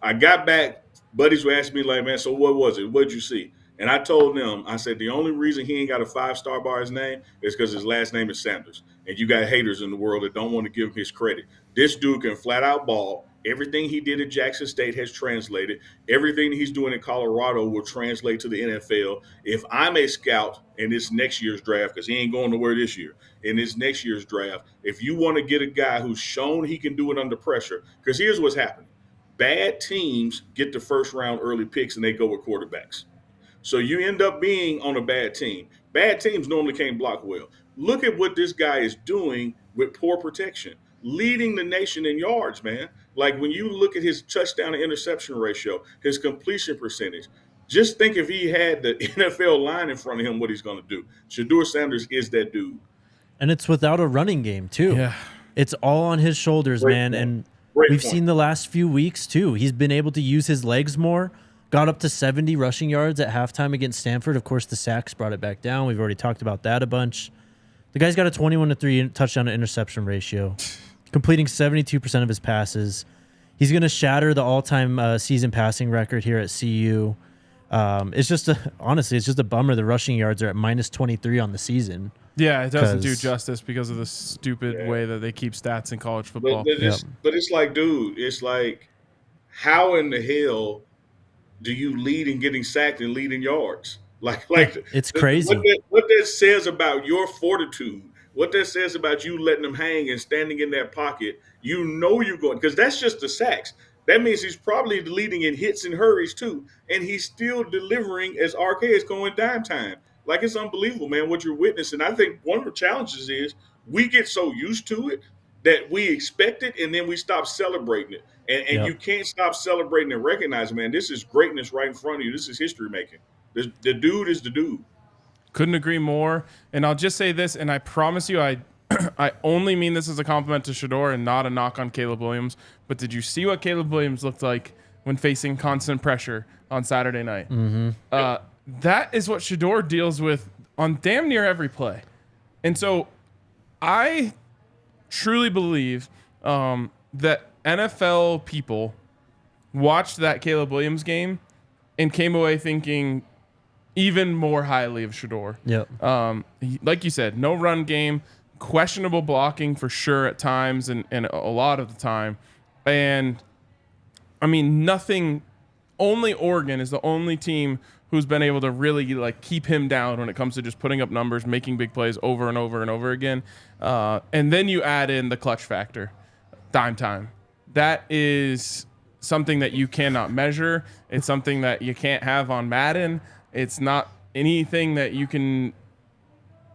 I got back. Buddies were asking me, like, man, so what was it? What did you see? And I told them, I said, the only reason he ain't got a 5-star by his name is because his last name is Sanders. And you got haters in the world that don't want to give him his credit. This dude can flat out ball. Everything he did at Jackson State has translated. Everything he's doing in Colorado will translate to the NFL. If I'm a scout in this next year's draft, because he ain't going nowhere this year, in this next year's draft, if you want to get a guy who's shown he can do it under pressure, because here's what's happening. Bad teams get the first-round early picks, and they go with quarterbacks. So you end up being on a bad team. Bad teams normally can't block well. Look at what this guy is doing with poor protection, leading the nation in yards, man. Like when you look at his touchdown to interception ratio, his completion percentage, just think if he had the NFL line in front of him, what he's going to do. Shedeur Sanders is that dude. And it's without a running game, too. Yeah. It's all on his shoulders, man. And we've seen the last few weeks, too. He's been able to use his legs more. Got up to 70 rushing yards at halftime against Stanford. Of course, the sacks brought it back down. We've already talked about that a bunch. The guy's got a 21-3 touchdown to interception ratio, completing 72% of his passes. He's going to shatter the all-time season passing record here at CU. It's just honestly, it's just a bummer. The rushing yards are at -23 on the season. Yeah, it doesn't do justice because of the stupid way that they keep stats in college football. But it's like, dude, it's like, how in the hell do you lead in getting sacked and lead in yards? Like it's crazy. What that says about your fortitude, what that says about you letting them hang and standing in that pocket, you know you're going, because that's just the sacks. That means he's probably leading in hits and hurries too, and he's still delivering as RK is going dime time. Like, it's unbelievable, man, what you're witnessing. I think one of the challenges is we get so used to it that we expect it, and then we stop celebrating it. And you can't stop celebrating and recognizing, man, this is greatness right in front of you. This is history making. The dude is the dude. Couldn't agree more. And I'll just say this, and I promise you I only mean this as a compliment to Shedeur and not a knock on Caleb Williams. But did you see what Caleb Williams looked like when facing constant pressure on Saturday night? Mm-hmm. That is what Shedeur deals with on damn near every play. And so I truly believe that NFL people watched that Caleb Williams game and came away thinking even more highly of Shedeur. Yep. Like you said, no run game, questionable blocking for sure at times and a lot of the time. And, I mean, only Oregon is the only team who's been able to really like keep him down when it comes to just putting up numbers, making big plays over and over and over again. And then you add in the clutch factor, dime time. That is something that you cannot measure. It's something that you can't have on Madden. It's not anything that you can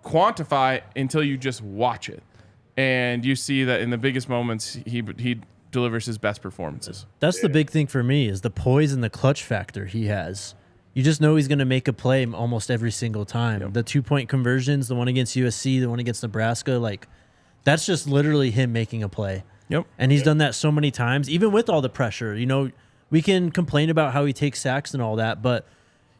quantify until you just watch it. And you see that in the biggest moments, he delivers his best performances. That's the big thing for me is the poise and the clutch factor he has. You just know he's going to make a play almost every single time. Yep. The 2-point conversions, the one against USC, the one against Nebraska, like that's just literally him making a play. Yep. And he's done that so many times, even with all the pressure. You know, we can complain about how he takes sacks and all that, but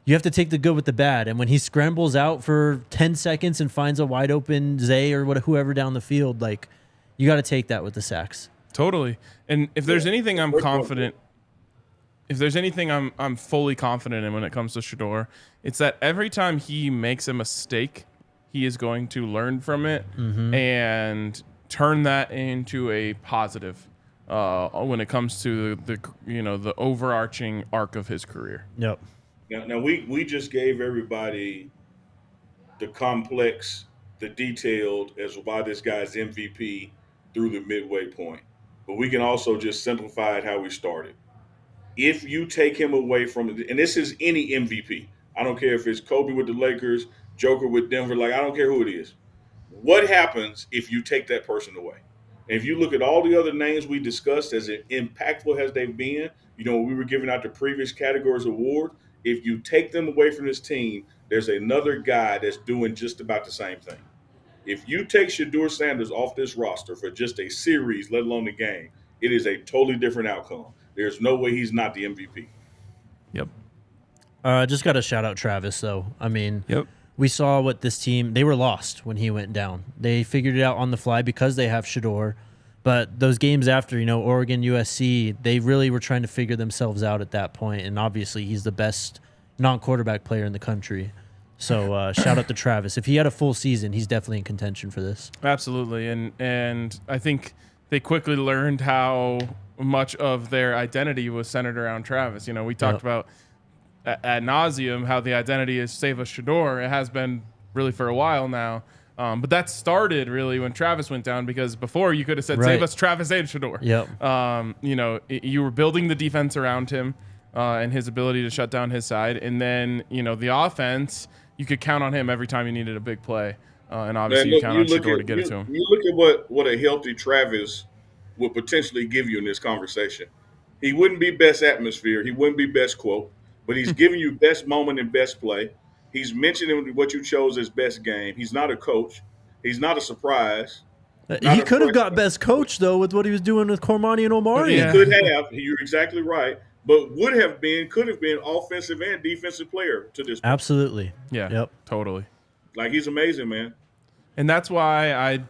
you have to take the good with the bad. And when he scrambles out for 10 seconds and finds a wide open Zay or whoever down the field, like, you got to take that with the sacks. Totally. And if there's anything I'm confident, if there's anything I'm fully confident in when it comes to Shedeur, it's that every time he makes a mistake, he is going to learn from it and turn that into a positive when it comes to the overarching arc of his career. Yep. Now we just gave everybody the complex, the detailed as why this guy's MVP through the midway point. But we can also just simplify it how we started. If you take him away from it, and this is any MVP, I don't care if it's Kobe with the Lakers, Joker with Denver, like I don't care who it is. What happens if you take that person away? And if you look at all the other names we discussed, as impactful as they've been, we were giving out the previous categories award. If you take them away from this team, there's another guy that's doing just about the same thing. If you take Shedeur Sanders off this roster for just a series, let alone the game, it is a totally different outcome. There's no way he's not the MVP. Yep. Just got to shout out Travis, though. I mean, we saw what this team, they were lost when he went down. They figured it out on the fly because they have Shedeur. But those games after, Oregon, USC, they really were trying to figure themselves out at that point. And obviously, he's the best non-quarterback player in the country. So shout out to Travis. If he had a full season, he's definitely in contention for this. Absolutely. And I think they quickly learned how much of their identity was centered around Travis. We talked about ad nauseum how the identity is Save Us Shedeur. It has been really for a while now. But that started really when Travis went down, because before you could have said Save Us Travis and Shedeur. Yep. You were building the defense around him and his ability to shut down his side. And then, the offense, you could count on him every time you needed a big play. And obviously you count on Shedeur to get it to him. You look at what a healthy Travis would potentially give you in this conversation. He wouldn't be best atmosphere. He wouldn't be best quote, but he's giving you best moment and best play. He's mentioning what you chose as best game. He's not a coach. He's not a surprise. He could have got best coach, though, with what he was doing with Cormani and Omari. He could have. You're exactly right. But could have been offensive and defensive player to this point. Absolutely. Yeah. Yep. Totally. Like, he's amazing, man. And that's why I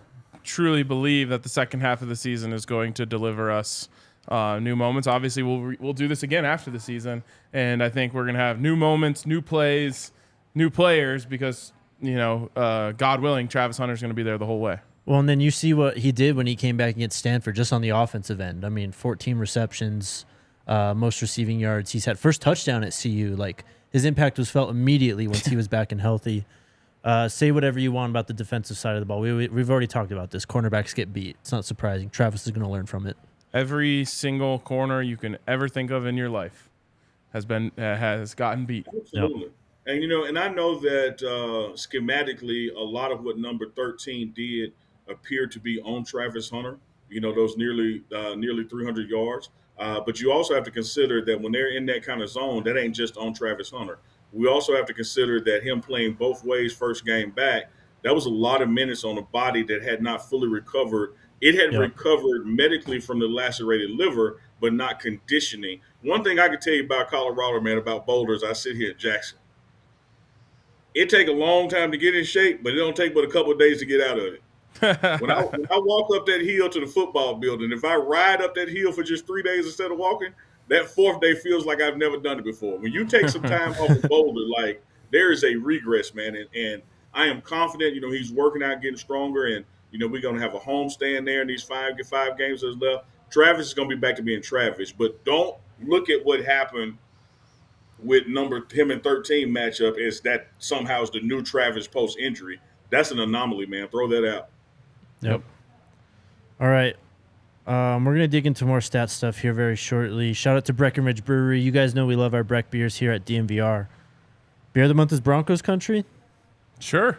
truly believe that the second half of the season is going to deliver us new moments. Obviously, we'll do this again after the season, and I think we're going to have new moments, new plays, new players, because, God willing, Travis Hunter's going to be there the whole way. Well, and then you see what he did when he came back against Stanford, just on the offensive end. I mean, 14 receptions, most receiving yards. He's had first touchdown at CU. Like, his impact was felt immediately once he was back and healthy. Say whatever you want about the defensive side of the ball. We've already talked about this. Cornerbacks get beat. It's not surprising. Travis is going to learn from it. Every single corner you can ever think of in your life has gotten beat. Absolutely. Yep. And, and I know that schematically, a lot of what number 13 did appeared to be on Travis Hunter, those nearly 300 yards. But you also have to consider that when they're in that kind of zone, that ain't just on Travis Hunter. We also have to consider that him playing both ways first game back, that was a lot of minutes on a body that had not fully recovered. It had recovered medically from the lacerated liver, but not conditioning. One thing I can tell you about Colorado, man, about boulders, I sit here in Jackson. It take a long time to get in shape, but it don't take but a couple of days to get out of it. When I walk up that hill to the football building, if I ride up that hill for just 3 days instead of walking, that fourth day feels like I've never done it before. When you take some time off a boulder, like, there is a regress, man. And I am confident, he's working out, getting stronger, and, we're going to have a home stand there in these five games that's left. Travis is going to be back to being Travis, but don't look at what happened with him and 13 matchup as that somehow is the new Travis post-injury. That's an anomaly, man. Throw that out. Yep. All right. We're going to dig into more stat stuff here very shortly. Shout out to Breckenridge Brewery. You guys know we love our Breck beers here at DMVR. Beer of the month is Broncos Country? Sure.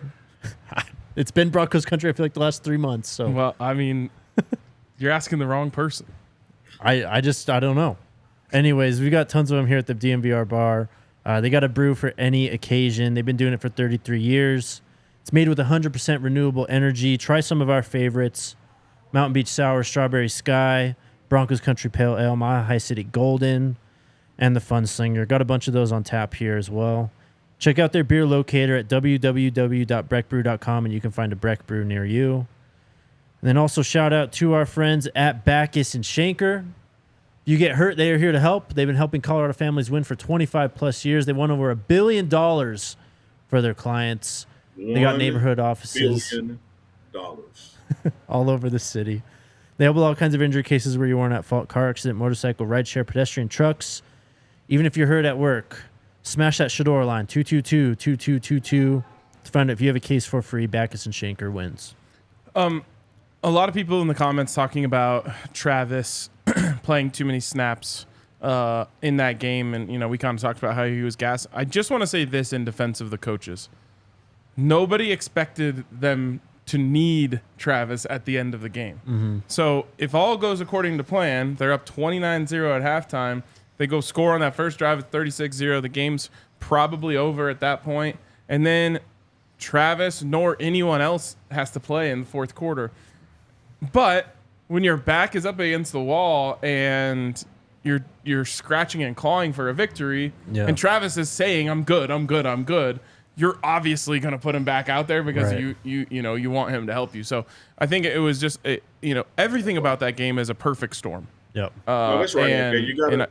It's been Broncos Country, I feel like, the last 3 months. So. Well, I mean, you're asking the wrong person. I don't know. Anyways, we got tons of them here at the DMVR bar. They got a brew for any occasion. They've been doing it for 33 years. It's made with 100% renewable energy. Try some of our favorites. Mountain Beach Sour, Strawberry Sky, Broncos Country Pale Ale, Mile High City Golden, and the Fun Slinger. Got a bunch of those on tap here as well. Check out their beer locator at www.breckbrew.com, and you can find a Breck Brew near you. And then also shout out to our friends at Backus and Shanker. You get hurt, they are here to help. They've been helping Colorado families win for 25 plus years. They won over $1 billion for their clients. They got neighborhood offices $1 billion. all over the city. They help with all kinds of injury cases where you weren't at fault: car accident, motorcycle, rideshare, pedestrian, trucks. Even if you're hurt at work, smash that Shedeur line, 222-2222 to find out if you have a case for free. Backus and Shanker wins. A lot of people in the comments talking about Travis playing too many snaps in that game, and we kind of talked about how he was gassed. I just want to say this in defense of the coaches: nobody expected them to need Travis at the end of the game. Mm-hmm. So if all goes according to plan, they're up 29-0 at halftime. They go score on that first drive at 36-0. The game's probably over at that point, and then Travis nor anyone else has to play in the fourth quarter. But when your back is up against the wall and you're scratching and clawing for a victory, and Travis is saying, "I'm good, I'm good, I'm good," you're obviously going to put him back out there because you want him to help you. So I think it was just everything about that game is a perfect storm. Yep. No, that's right. Okay. You gotta.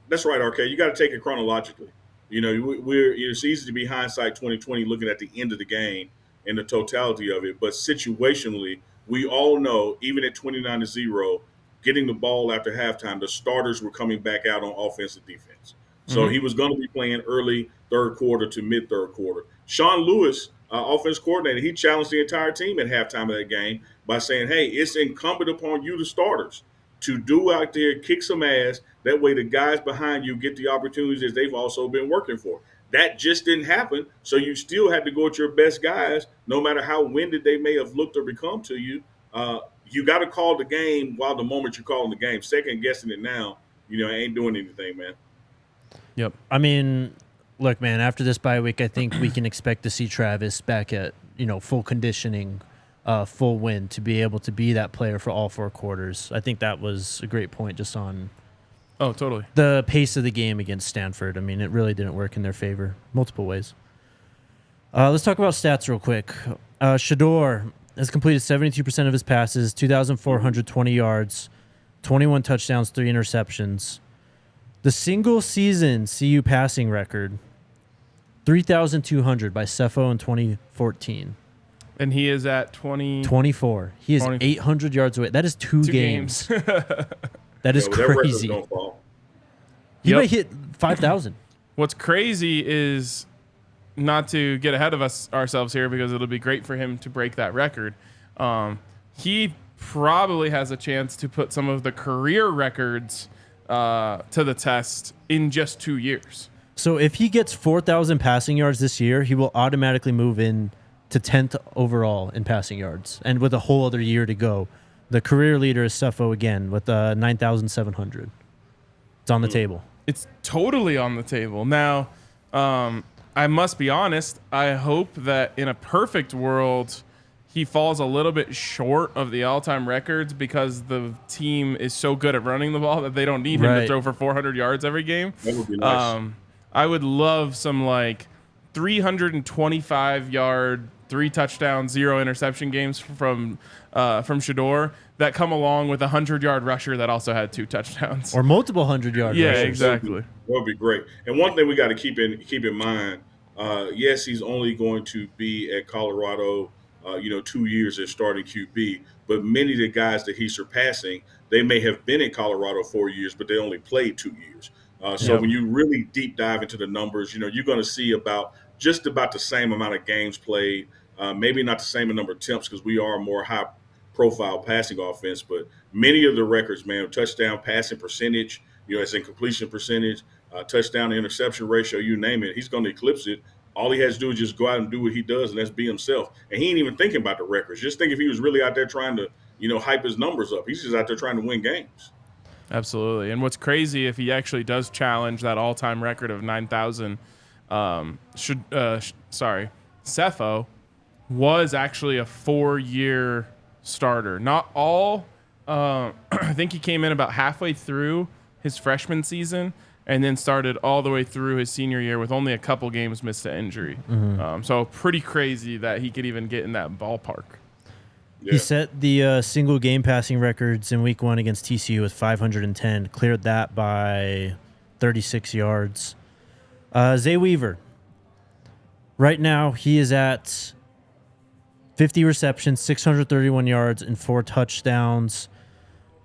That's right, RK. You got to take it chronologically. It's easy to be hindsight 2020 looking at the end of the game and the totality of it, but situationally, we all know, even at 29-0, getting the ball after halftime, the starters were coming back out on offense and defense. So he was going to be playing early third quarter to mid third quarter. Sean Lewis, offense coordinator, he challenged the entire team at halftime of that game by saying, "Hey, it's incumbent upon you, the starters, to do out there, kick some ass. That way the guys behind you get the opportunities that they've also been working for." That just didn't happen. So you still had to go at your best guys, no matter how winded they may have looked or become to you. You got to call the game while the moment you're calling the game. Second guessing it now, ain't doing anything, man. Yep. I mean, look, man, after this bye week, I think we can expect to see Travis back at, full conditioning, full win, to be able to be that player for all four quarters. I think that was a great point just on totally the pace of the game against Stanford. I mean, it really didn't work in their favor multiple ways. Let's talk about stats real quick. Shedeur has completed 72% of his passes, 2,420 yards, 21 touchdowns, 3 interceptions. The single season CU passing record, 3,200 by Cepho in 2014. And he is at 24. He is 800 yards away. That is two games. That is crazy. He might hit 5,000. What's crazy is, not to get ahead of ourselves here, because it'll be great for him to break that record. He probably has a chance to put some of the career records to the test in just 2 years. So if he gets 4,000 passing yards this year, he will automatically move in to 10th overall in passing yards. And with a whole other year to go, the career leader is Cepho again with 9,700. It's on the table. It's totally on the table. Now, I must be honest, I hope that in a perfect world, he falls a little bit short of the all-time records because the team is so good at running the ball that they don't need him to throw for 400 yards every game. That would be nice. I would love some 325-yard, 3 touchdown, 0 interception games from Shedeur that come along with a 100-yard rusher that also had 2 touchdowns or multiple 100-yard. Yeah, rushers. exactly. That would be great. And one thing we got to keep in mind, yes, he's only going to be at Colorado, 2 years as starting QB. But many of the guys that he's surpassing, they may have been in Colorado 4 years, but they only played 2 years. So when you really deep dive into the numbers, you're going to see just about the same amount of games played. Maybe not the same number of attempts because we are a more high-profile passing offense, but many of the records, man, touchdown passing percentage, as in completion percentage, touchdown to interception ratio, you name it, he's going to eclipse it. All he has to do is just go out and do what he does, and that's be himself. And he ain't even thinking about the records. Just think if he was really out there trying to, hype his numbers up. He's just out there trying to win games. Absolutely. And what's crazy, if he actually does challenge that all-time record of 9,000, Cepho was actually a 4-year starter. Not all. I think he came in about halfway through his freshman season, and then started all the way through his senior year with only a couple games missed to injury. So pretty crazy that he could even get in that ballpark. Yeah. He set the single game passing records in week 1 against TCU with 510, cleared that by 36 yards. Zay Weaver, right now he is at 50 receptions, 631 yards, and 4 touchdowns.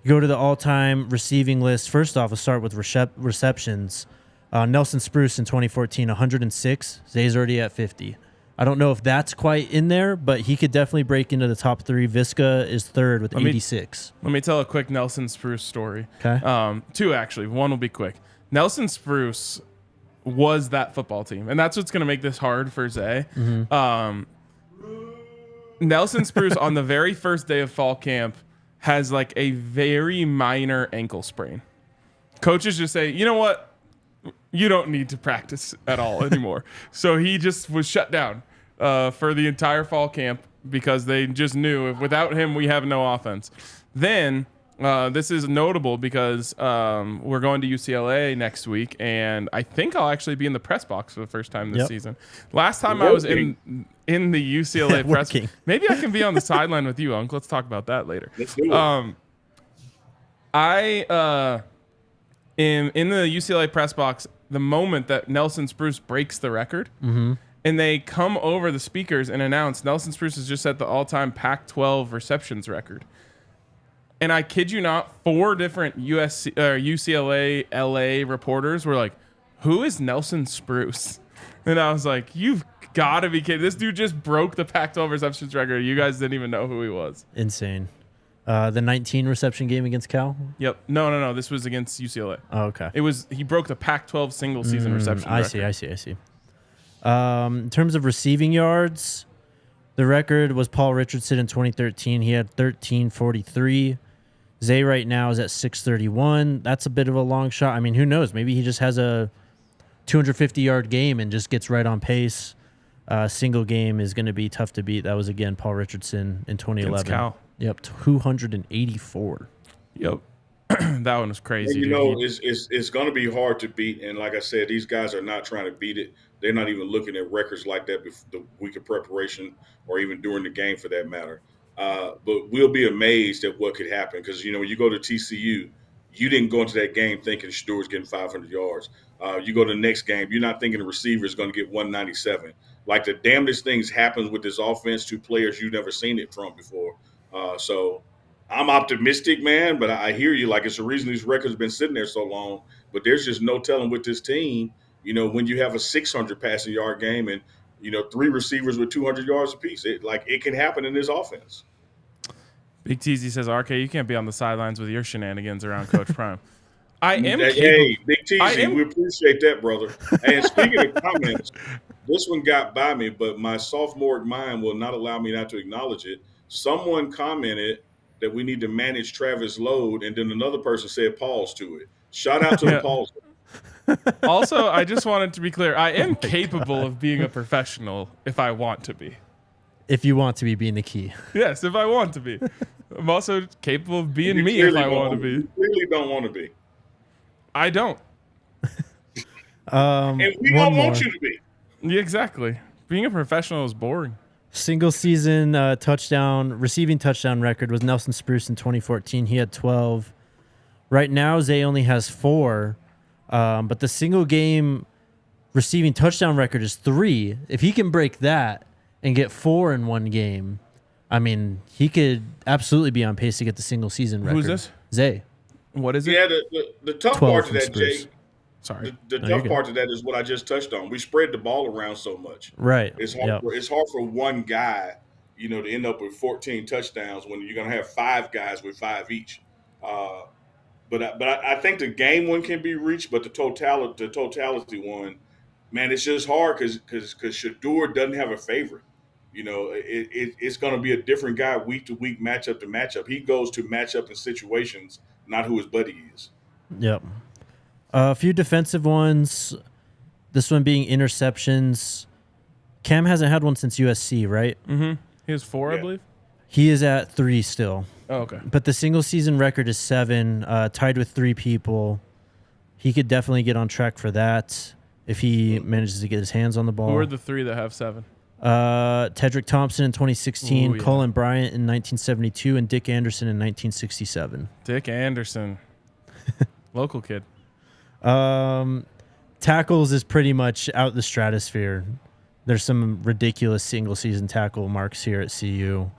You go to the all-time receiving list. First off, we'll start with receptions. Nelson Spruce in 2014, 106. Zay's already at 50. I don't know if that's quite in there, but he could definitely break into the top 3. Visca is third with 86. Let me tell a quick Nelson Spruce story. Okay. 2, actually. 1 will be quick. Nelson Spruce was that football team, and that's what's going to make this hard for Zay. Nelson Spruce, on the very first day of fall camp, has like a very minor ankle sprain. Coaches just say, you know what? You don't need to practice at all anymore. So he just was shut down for the entire fall camp because they just knew if without him, we have no offense. Then this is notable because we're going to UCLA next week, and I think I'll actually be in the press box for the first time this season. Last time I was in the UCLA press, maybe I can be on the sideline with you, Unc. Let's talk about that later. Let's do it. I in the UCLA press box, the moment that Nelson Spruce breaks the record, and they come over the speakers and announce Nelson Spruce has just set the all-time Pac-12 receptions record. And I kid you not, 4 different UCLA LA reporters were like, "Who is Nelson Spruce?" And I was like, "You've got to be kidding! This dude just broke the Pac-12 receptions record. You guys didn't even know who he was." Insane. The 19 reception game against Cal? Yep. No. This was against UCLA. Oh, okay. He broke the Pac-12 single season reception record. I see. In terms of receiving yards, the record was Paul Richardson in 2013. He had 1343. Zay right now is at 631. That's a bit of a long shot. I mean, who knows? Maybe he just has a 250-yard game and just gets right on pace. Single game is going to be tough to beat. That was, again, Paul Richardson in 2011. Against Cal. Yep, 284. Yep. That one was crazy. And, it's going to be hard to beat. And like I said, these guys are not trying to beat it. They're not even looking at records like that before the week of preparation or even during the game for that matter. But we'll be amazed at what could happen because, when you go to TCU, you didn't go into that game thinking Shedeur's getting 500 yards. You go to the next game, you're not thinking the receiver is going to get 197. Like the damnedest things happen with this offense to players you've never seen it from before. So I'm optimistic, man, but I hear you. Like, it's the reason these records have been sitting there so long. But there's just no telling with this team, when you have a 600 passing yard game and, 3 receivers with 200 yards apiece. It can happen in this offense. Big Teasy says, RK, you can't be on the sidelines with your shenanigans around Coach Prime. Hey, Big Teasy, we appreciate that, brother. And speaking of comments, this one got by me, but my sophomore mind will not allow me not to acknowledge it. Someone commented that we need to manage Travis' load, and then another person said pause to it. Shout out to the pause. Also, I just wanted to be clear. I am capable of being a professional if I want to be. If you want to be being the key. Yes, if I want to be. I'm also capable of being me if I want to be. You clearly don't want to be. I don't. And we don't want you to be. Yeah, exactly. Being a professional is boring. Single season receiving touchdown record was Nelson Spruce in 2014. He had 12. Right now, Zay only has 4. But the single game receiving touchdown record is 3. If he can break that and get 4 in one game, I mean, he could absolutely be on pace to get the single season record. Who's this? Zay. What is it? Yeah, the tough part to that, Spruce. Jay. Sorry. The tough part to that is what I just touched on. We spread the ball around so much. Right. It's hard for one guy, to end up with 14 touchdowns when you're going to have 5 guys with 5 each. But I think the game one can be reached, but the totality one, man, it's just hard because Shedeur doesn't have a favorite. It's going to be a different guy week to week, matchup to matchup. He goes to matchup and situations, not who his buddy is. Yep. A few defensive ones. This one being interceptions. Cam hasn't had one since USC, right? Mm-hmm. He has 4, I believe. He is at 3 still. Oh, okay. But the single season record is 7, tied with 3 people. He could definitely get on track for that if he manages to get his hands on the ball. Who are the 3 that have 7? Tedrick Thompson in 2016, Ooh, yeah. Colin Bryant in 1972, and Dick Anderson in 1967. Dick Anderson. Local kid. Tackles is pretty much out the stratosphere. There's some ridiculous single-season tackle marks here at CU.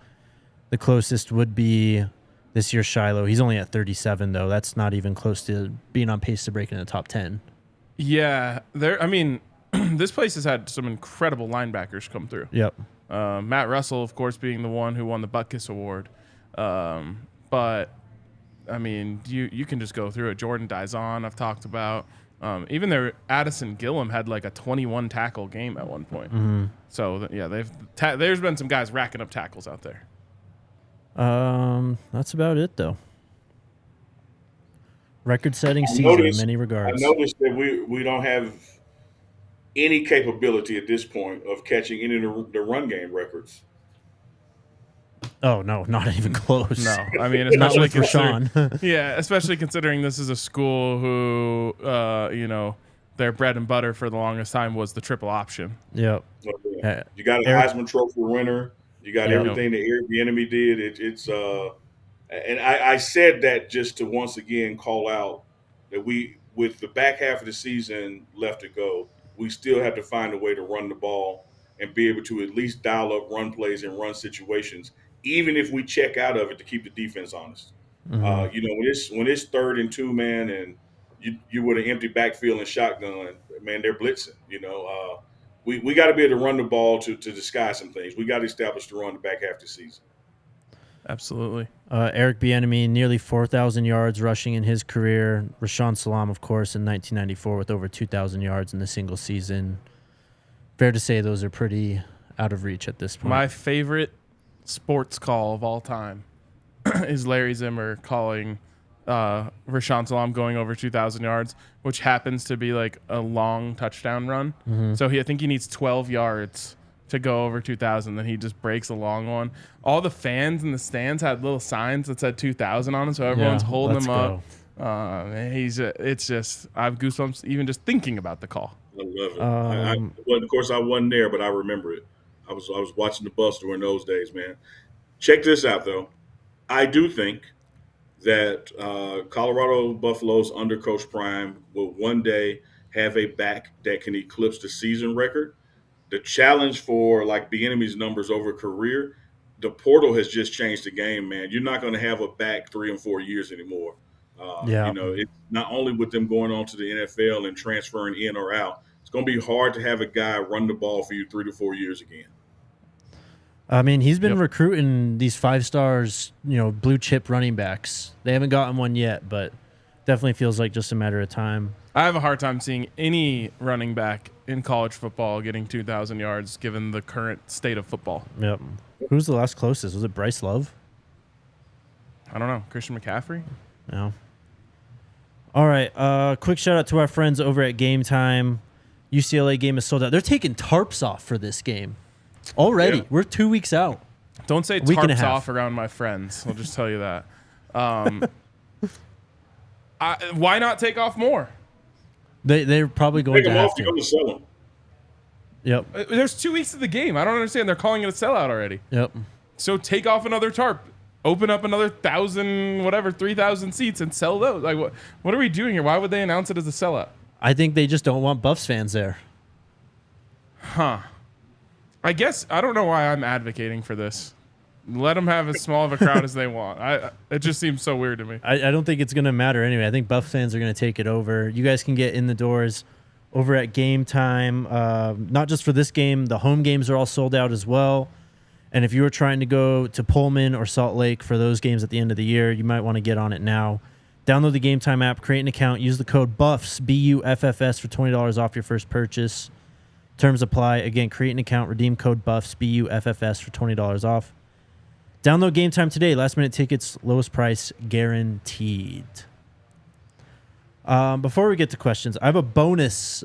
The closest would be this year's Shiloh. He's only at 37, though. That's not even close to being on pace to break in the top 10. Yeah, I mean, this place has had some incredible linebackers come through. Yep. Matt Russell, of course, being the one who won the Butkus Award. But, I mean, you can just go through it. Jordan Dizon, I've talked about. Even their Addison Gillum had like a 21 tackle game at one point. Mm-hmm. So, yeah, there's been some guys racking up tackles out there. That's about it, though. Record-setting season in many regards. I noticed that we don't have any capability at this point of catching any of the run game records. Oh, no, not even close. No, I mean, not especially with considering, Rashawn. yeah, especially considering this is a school who, their bread and butter for the longest time was the triple option. Yep. You got a Heisman Trophy winner. You got everything that Eric Bieniemy did. And I said that just to once again call out that with the back half of the season left to go, we still have to find a way to run the ball and be able to at least dial up run plays and run situations, even if we check out of it to keep the defense honest. Mm-hmm. When it's 3rd and 2, man, and you with an empty backfield and shotgun, man, they're blitzing. We got to be able to run the ball to disguise some things. We got to establish the run the back half of the season. Absolutely. Eric Bieniemy, nearly 4,000 yards rushing in his career. Rashawn Salam, of course, in 1994 with over 2,000 yards in a single season. Fair to say those are pretty out of reach at this point. My favorite sports call of all time is Larry Zimmer calling Rashawn Salam going over 2,000 yards, which happens to be like a long touchdown run. Mm-hmm. So I think he needs 12 yards to go over 2,000. Then he just breaks a long one. All the fans in the stands had little signs that said 2,000 on them, so everyone's holding them up. It's just I have goosebumps even just thinking about the call. I love it. Well, of course, I wasn't there, but I remember it. I was watching the bus during those days, man. Check this out, though. I do think that Colorado Buffaloes under Coach Prime will one day have a back that can eclipse the season record. The challenge for like Bieniemy's numbers over career, the portal has just changed the game, man. You're not going to have a back 3 and 4 years anymore. It's not only with them going on to the NFL and transferring in or out. It's going to be hard to have a guy run the ball for you 3 to 4 years again. I mean, he's been recruiting these 5 stars, blue chip running backs. They haven't gotten one yet, but definitely feels like just a matter of time. I have a hard time seeing any running back in college football getting 2,000 yards given the current state of football. Yep. Who's the last closest? Was it Bryce Love? I don't know. Christian McCaffrey? No. All right. Quick shout out to our friends over at Game Time. UCLA game is sold out. They're taking tarps off for this game already. Yeah. We're 2 weeks out. Don't say tarps off around my friends. I'll just tell you that. Why not take off more? They're probably going to have to. Go to sell them. Yep. There's 2 weeks of the game. I don't understand. They're calling it a sellout already. Yep. So take off another tarp. Open up another 3,000 seats and sell those. Like what are we doing here? Why would they announce it as a sellout? I think they just don't want Buffs fans there. Huh. I guess I don't know why I'm advocating for this. Let them have as small of a crowd as they want. It just seems so weird to me. I don't think it's going to matter anyway. I think Buff fans are going to take it over. You guys can get in the doors over at Game Time. Not just for this game. The home games are all sold out as well. And if you were trying to go to Pullman or Salt Lake for those games at the end of the year, you might want to get on it now. Download the Game Time app, create an account, use the code BUFFS, BUFFS, for $20 off your first purchase. Terms apply. Again, create an account, redeem code BUFFS, BUFFS, for $20 off. Download Game Time today. Last minute tickets, lowest price guaranteed. Before we get to questions, I have a bonus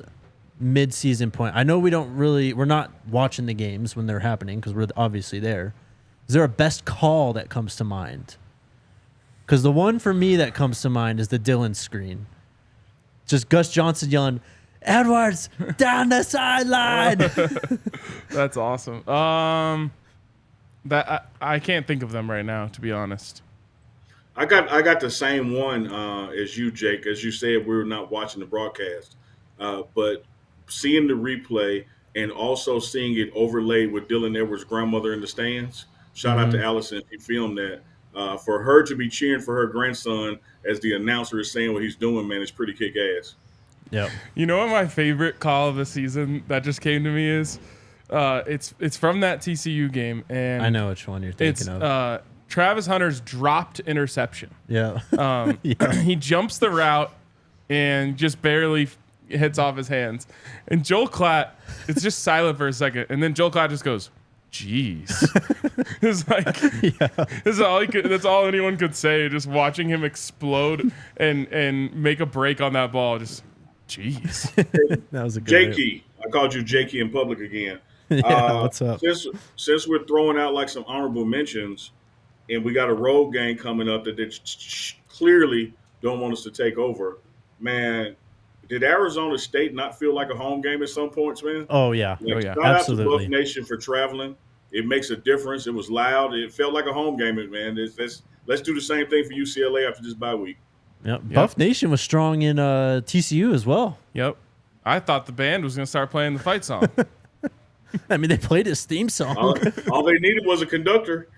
mid-season point. I know we're not watching the games when they're happening because we're obviously there. Is there a best call that comes to mind? Because the one for me that comes to mind is the Dylan screen. just Gus Johnson yelling, Edwards down the sideline. That's awesome. That I can't think of them right now, to be honest. I got the same one as you, Jake. As you said, we were not watching the broadcast, but seeing the replay and also seeing it overlaid with Dylan Edwards' grandmother in the stands. Shout out to Allison, she filmed that. For her to be cheering for her grandson as the announcer is saying what he's doing, man, it's pretty kick ass. Yep. You know what my favorite call of the season that just came to me is? It's from that TCU game, and I know which one you're thinking of. Travis Hunter's dropped interception. Yeah. He jumps the route and just barely hits off his hands. And Joel Klatt, it's just silent for a second, and then Joel Klatt just goes, "Jeez." It's like that's all anyone could say. Just watching him explode and make a break on that ball. Just, jeez. That was a good Jakey. I called you Jakey in public again. What's up? Since we're throwing out like some honorable mentions, and we got a road game coming up that they clearly don't want us to take over, man. Did Arizona State not feel like a home game at some points, man? Oh yeah. Shout Absolutely. out to Buff Nation for traveling. It makes a difference. It was loud. It felt like a home game, man. Let's do the same thing for UCLA after this bye week. Yep. Buff Nation was strong in TCU as well. Yep. I thought the band was going to start playing the fight song. I mean, they played his theme song. All they needed was a conductor.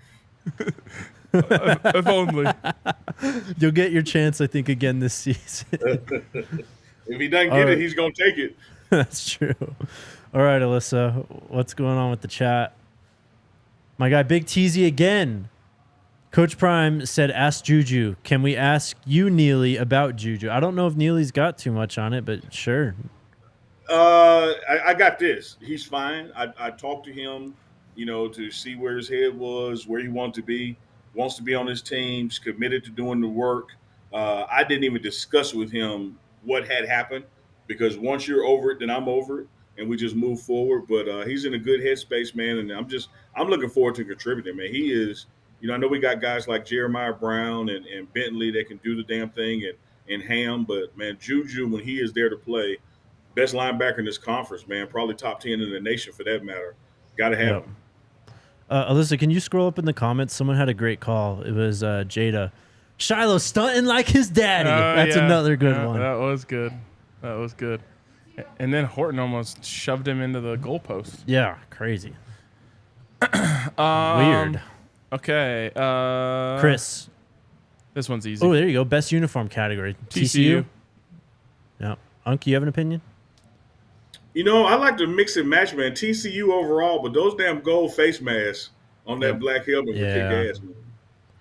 If only. You'll get your chance, I think, again this season. If he doesn't get it, he's going to take it. That's true. All right, Alyssa, what's going on with the chat? My guy, Big Teasy again. Coach Prime said, ask Juju. Can we ask you, Neely, about Juju? I don't know if Neely's got too much on it, but sure. I got this. He's fine. I talked to him, to see where his head was, where he wanted to be, wants to be on his team, he's committed to doing the work. I didn't even discuss with him what had happened, because once you're over it, then I'm over it, and we just move forward. But he's in a good headspace, man, and I'm looking forward to contributing, man. He is, I know we got guys like Jeremiah Brown and Bentley that can do the damn thing, and Ham, but man, Juju, when he is there to play, best linebacker in this conference, man, probably top 10 in the nation for that matter. Got to have him. Alyssa, can you scroll up in the comments? Someone had a great call. It was Jada. Shiloh stunting like his daddy. That's another good one. That was good. And then Horton almost shoved him into the goalpost. Yeah, crazy. Weird. Okay. Chris. This one's easy. Oh, there you go. Best uniform category. TCU. Yeah. Unc, you have an opinion? I like to mix and match, man. TCU overall, but those damn gold face masks on that black helmet would kick ass, man.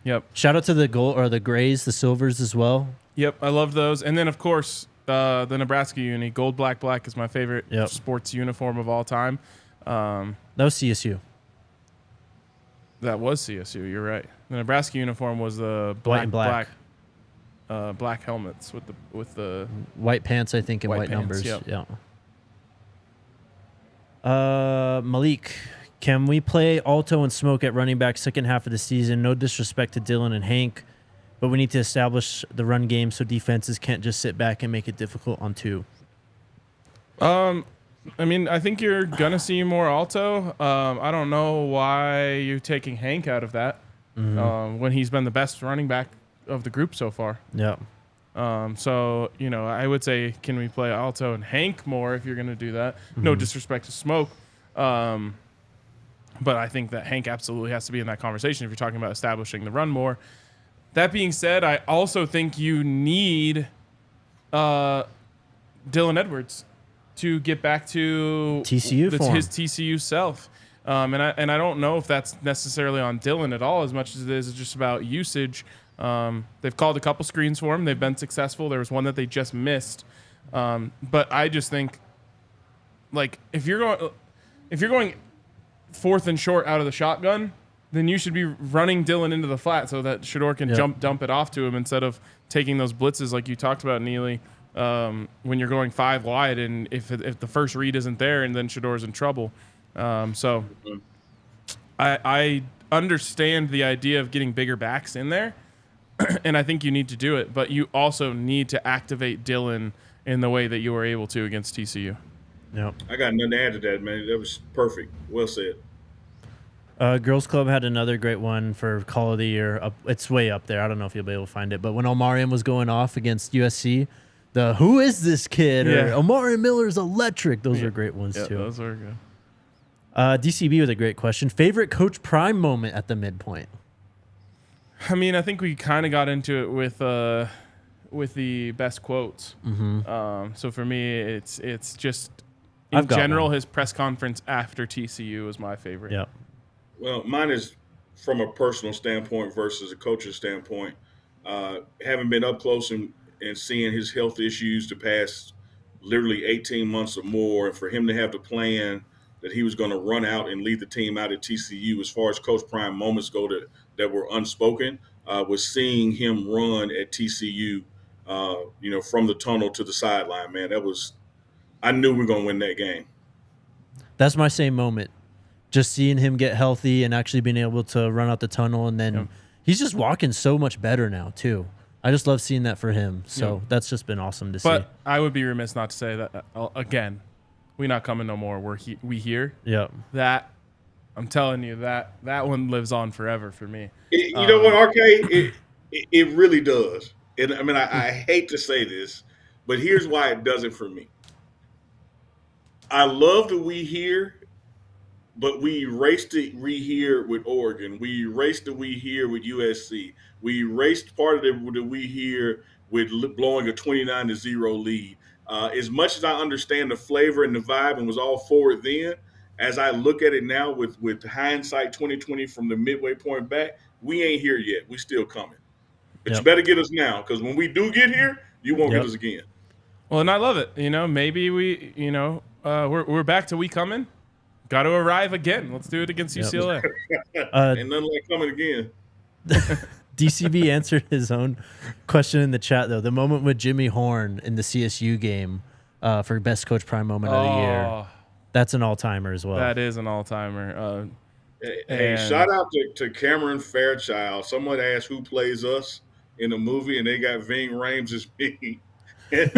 Yep. Shout out to the gold or the grays, the silvers as well. Yep, I love those. And then, of course, the Nebraska uni, gold, black, black is my favorite sports uniform of all time. That was CSU. That was CSU. You're right. The Nebraska uniform was the white and black helmets with the white pants, I think, and white pants, numbers. yep. Yeah. Malik, can we play Alto and Smoke at running back second half of the season? No disrespect to Dylan and Hank, but we need to establish the run game so defenses can't just sit back and make it difficult on two. I think you're gonna see more Alto. I don't know why you're taking Hank out of that when he's been the best running back of the group so far. Yeah. So, I would say, can we play Alto and Hank more if you're going to do that? No disrespect to Smoke. But I think that Hank absolutely has to be in that conversation if you're talking about establishing the run more. That being said, I also think you need Dylan Edwards to get back to TCU form. His TCU self. And I don't know if that's necessarily on Dylan at all as much as it is just about usage. They've called a couple screens for him. They've been successful. There was one that they just missed. But I just think, like, if you're going fourth and short out of the shotgun, then you should be running Dylan into the flat so that Shedeur can dump it off to him instead of taking those blitzes like you talked about, Neely, when you're going 5 wide and if the first read isn't there and then Shedeur's in trouble. So I understand the idea of getting bigger backs in there. And I think you need to do it, but you also need to activate Dylan in the way that you were able to against TCU. Yep. I got nothing to add to that, man. That was perfect. Well said. Girls Club had another great one for Call of the Year. It's way up there. I don't know if you'll be able to find it. But when Omarion was going off against USC, who is this kid? Or Omarion Miller's electric. Those are great ones, too. Those are good. DCB with a great question. Favorite Coach Prime moment at the midpoint? I mean, I think we kind of got into it with the best quotes. Mm-hmm. So for me, it's just in general his press conference after TCU was my favorite. Yeah. Well, mine is from a personal standpoint versus a coach's standpoint. Having been up close and seeing his health issues the past literally 18 months or more, and for him to have the plan that he was going to run out and lead the team out at TCU as far as Coach Prime moments go that were unspoken, was seeing him run at TCU, from the tunnel to the sideline, man. I knew we were going to win that game. That's my same moment. Just seeing him get healthy and actually being able to run out the tunnel. And then he's just walking so much better now, too. I just love seeing that for him. So that's just been awesome to see. But I would be remiss not to say that, again, we not coming no more. We here. Yeah. That, I'm telling you, that one lives on forever for me. You know what, RK? It really does. And I mean, I hate to say this, but here's why it does it for me. I love the we here, but we erased the we here with Oregon. We erased the we here with USC. We erased part of the we here with blowing a 29-0 lead. As much as I understand the flavor and the vibe and was all for it then, as I look at it now with hindsight 2020 from the midway point back, we ain't here yet. We still coming. But you better get us now, because when we do get here, you won't get us again. Well, and I love it. Maybe we, we're back to we coming. Got to arrive again. Let's do it against UCLA. And nothing like coming again. DCB answered his own question in the chat, though. The moment with Jimmy Horn in the CSU game for best Coach Prime moment of the year. That's an all-timer as well. That is an all-timer. Hey, shout out to Cameron Fairchild. Someone asked who plays us in the movie, and they got Ving Rhames as me. Hey,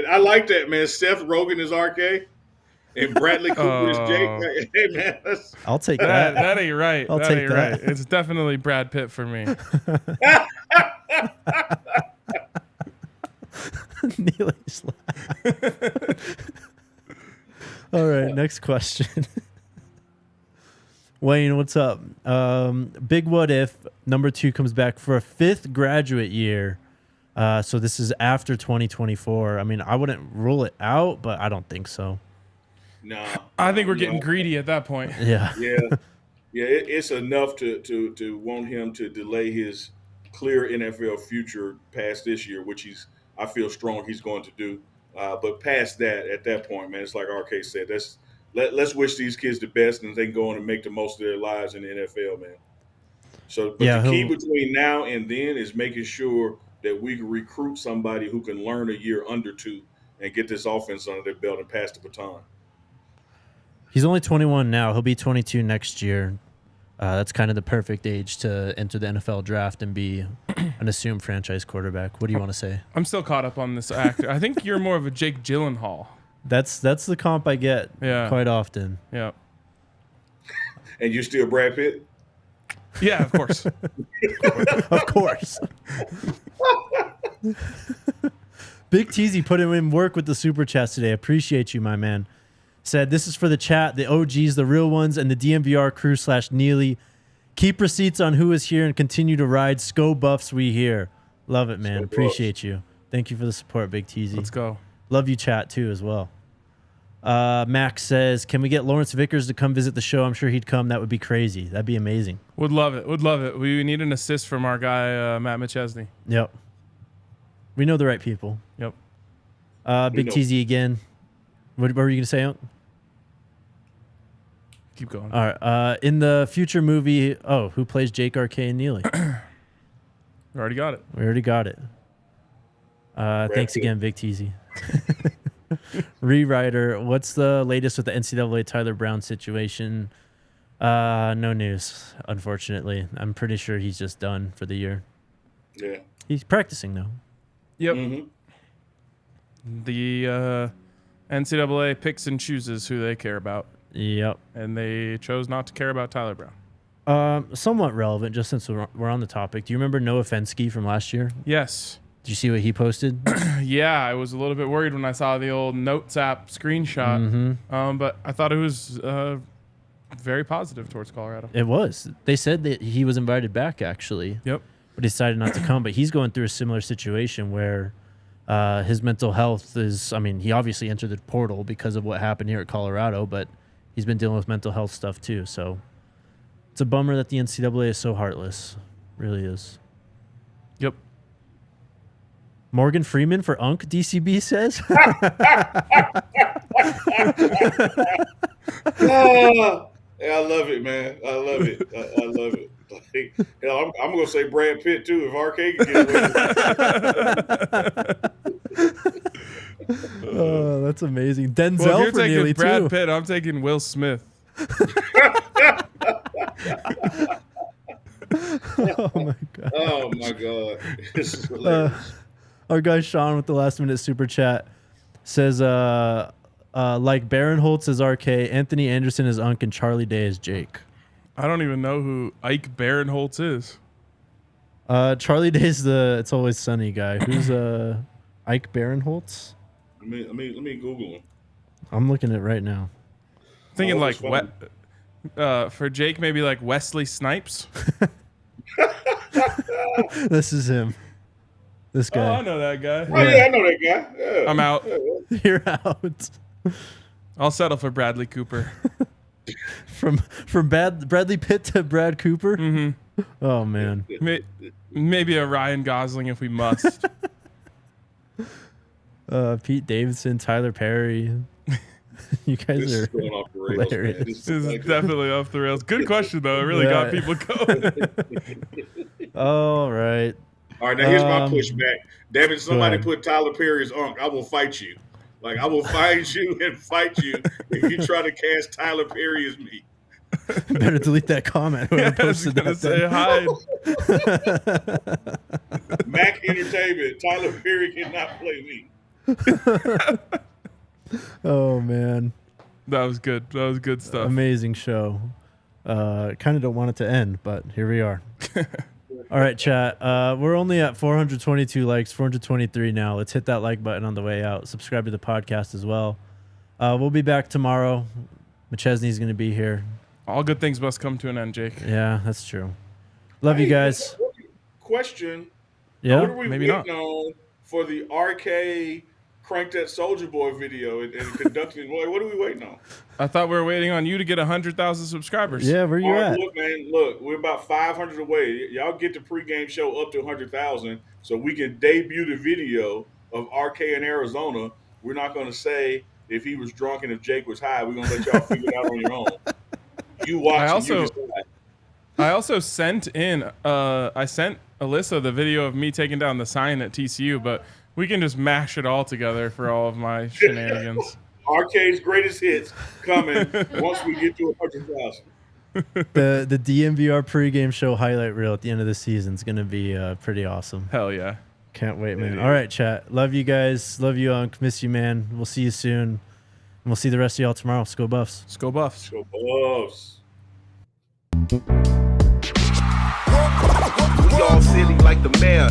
I like that, man. Seth Rogen is RK. And Bradley Cooper is Jake. Hey, man. I'll take that. That ain't right. I'll take that. Right. It's definitely Brad Pitt for me. Neely's All right, next question. Wayne, what's up? Big what if number 2 comes back for a 5th graduate year. So this is after 2024. I mean, I wouldn't rule it out, but I don't think so. No. I think we're getting greedy at that point. Yeah. It's enough to want him to delay his clear NFL future past this year, which I feel strong he's going to do. But past that, at that point, man, it's like RK said, let's wish these kids the best and they can go on and make the most of their lives in the NFL, man. So, but the key between now and then is making sure that we can recruit somebody who can learn a year under 2 and get this offense under their belt and pass the baton. He's only 21 now. He'll be 22 next year. That's kind of the perfect age to enter the NFL draft and be an assumed franchise quarterback. What do you want to say? I'm still caught up on this actor. I think you're more of a Jake Gyllenhaal. That's the comp I get quite often. Yeah. And you're still Brad Pitt? Yeah, of course. Of course. Big Teasy put him in work with the super chats today. Appreciate you, my man. Said, this is for the chat, the OGs, the real ones, and the DMVR crew / Neely. Keep receipts on who is here and continue to ride. Sco Buffs, we here. Love it, man. Appreciate you. Thank you for the support, Big Teasy. Let's go. Love you, chat, too, as well. Max says, can we get Lawrence Vickers to come visit the show? I'm sure he'd come. That would be crazy. That'd be amazing. Would love it. Would love it. We need an assist from our guy, Matt McChesney. Yep. We know the right people. Yep. Big Teasy again. What were you going to say? Keep going. All right. In the future movie, who plays Jake, RK, and Neely? We already got it. We already got it. Thanks again, Big Teasy. Rewriter, what's the latest with the NCAA Tyler Brown situation? No news, unfortunately. I'm pretty sure he's just done for the year. Yeah. He's practicing, though. Yep. Mm-hmm. The NCAA picks and chooses who they care about, Yep. and they chose not to care about Tyler Brown. Somewhat relevant, just since we're on the topic. Do you remember Noah Fensky from last year? Yes. Did you see what he posted? Yeah, I was a little bit worried when I saw the old Notes app screenshot, but I thought it was very positive towards Colorado. It was. They said that he was invited back, actually. Yep. But he decided not to come. But he's going through a similar situation where his mental health is, I mean, he obviously entered the portal because of what happened here at Colorado, but he's been dealing with mental health stuff too. So it's a bummer that the NCAA is so heartless. Really is. Yep. Morgan Freeman for Unk, DCB says. Yeah, I love it, man. I love it. I love it. Like, I'm going to say Brad Pitt, too, if RK can get away with it. Oh, that's amazing. Denzel Well, if you're for taking nearly Brad two. Pitt, I'm taking Will Smith. Oh, my God. Oh, my God. This is hilarious. Our guy Sean with the last minute super chat says, like Barinholtz is RK, Anthony Anderson is Unk, and Charlie Day is Jake. I don't even know who Ike Barinholtz is. Charlie Day's the It's Always Sunny guy. Who's Ike Barinholtz? Let me Google him. I'm looking at it right now. Thinking that's like funny. for Jake, maybe like Wesley Snipes. This is him. This Oh, I guy. know that guy. Oh, yeah, I know that guy. Yeah. I'm out. You're out. I'll settle for Bradley Cooper. From Bradley Pitt to Brad Cooper. Mm-hmm. Oh man. Maybe a Ryan Gosling if we must. Pete Davidson, Tyler Perry. You guys This are is going off the rails, hilarious. man. This is definitely off the rails. Good question though. It really got people going. All right. All right, now here's my pushback. Damn it, somebody ahead. put Tyler Perry as Unk. I will fight you. Like, I will find you and fight you if you try to cast Tyler Perry as me. Better delete that comment. I Whoever was posted gonna that say then. hide. Mac Entertainment, Tyler Perry cannot play me. Oh man. That was good. That was good stuff. Amazing show. Kind of don't want it to end, but here we are. All right, chat. We're only at 422 likes, 423 now. Let's hit that like button on the way out. Subscribe to the podcast as well. We'll be back tomorrow. McChesney's going to be here. All good things must come to an end, Jake. Yeah, that's true. Love you guys. Question. Yeah. What are we maybe waiting on for the RK Crank That Soldier Boy video and conducting? What are we waiting on? I thought we were waiting on you to get 100,000 subscribers. Yeah, where you All right, at? look, man, look, we're about 500 away. Y'all get the pregame show up to 100,000 so we can debut the video of RK in Arizona. We're not going to say if he was drunk and if Jake was high. We're going to let y'all figure it out on your own. You watch and you decide. I also sent in, I sent Alyssa the video of me taking down the sign at TCU, but we can just mash it all together for all of my shenanigans. RK's greatest hits coming once we get to 100,000. The DMVR pregame show highlight reel at the end of the season is going to be pretty awesome. Hell yeah. Can't wait, man. Yeah. All right, chat. Love you guys. Love you, Unk. Miss you, man. We'll see you soon. And we'll see the rest of y'all tomorrow. Let's go Buffs. Let's go Buffs. Go Buffs. We all silly like the mayor.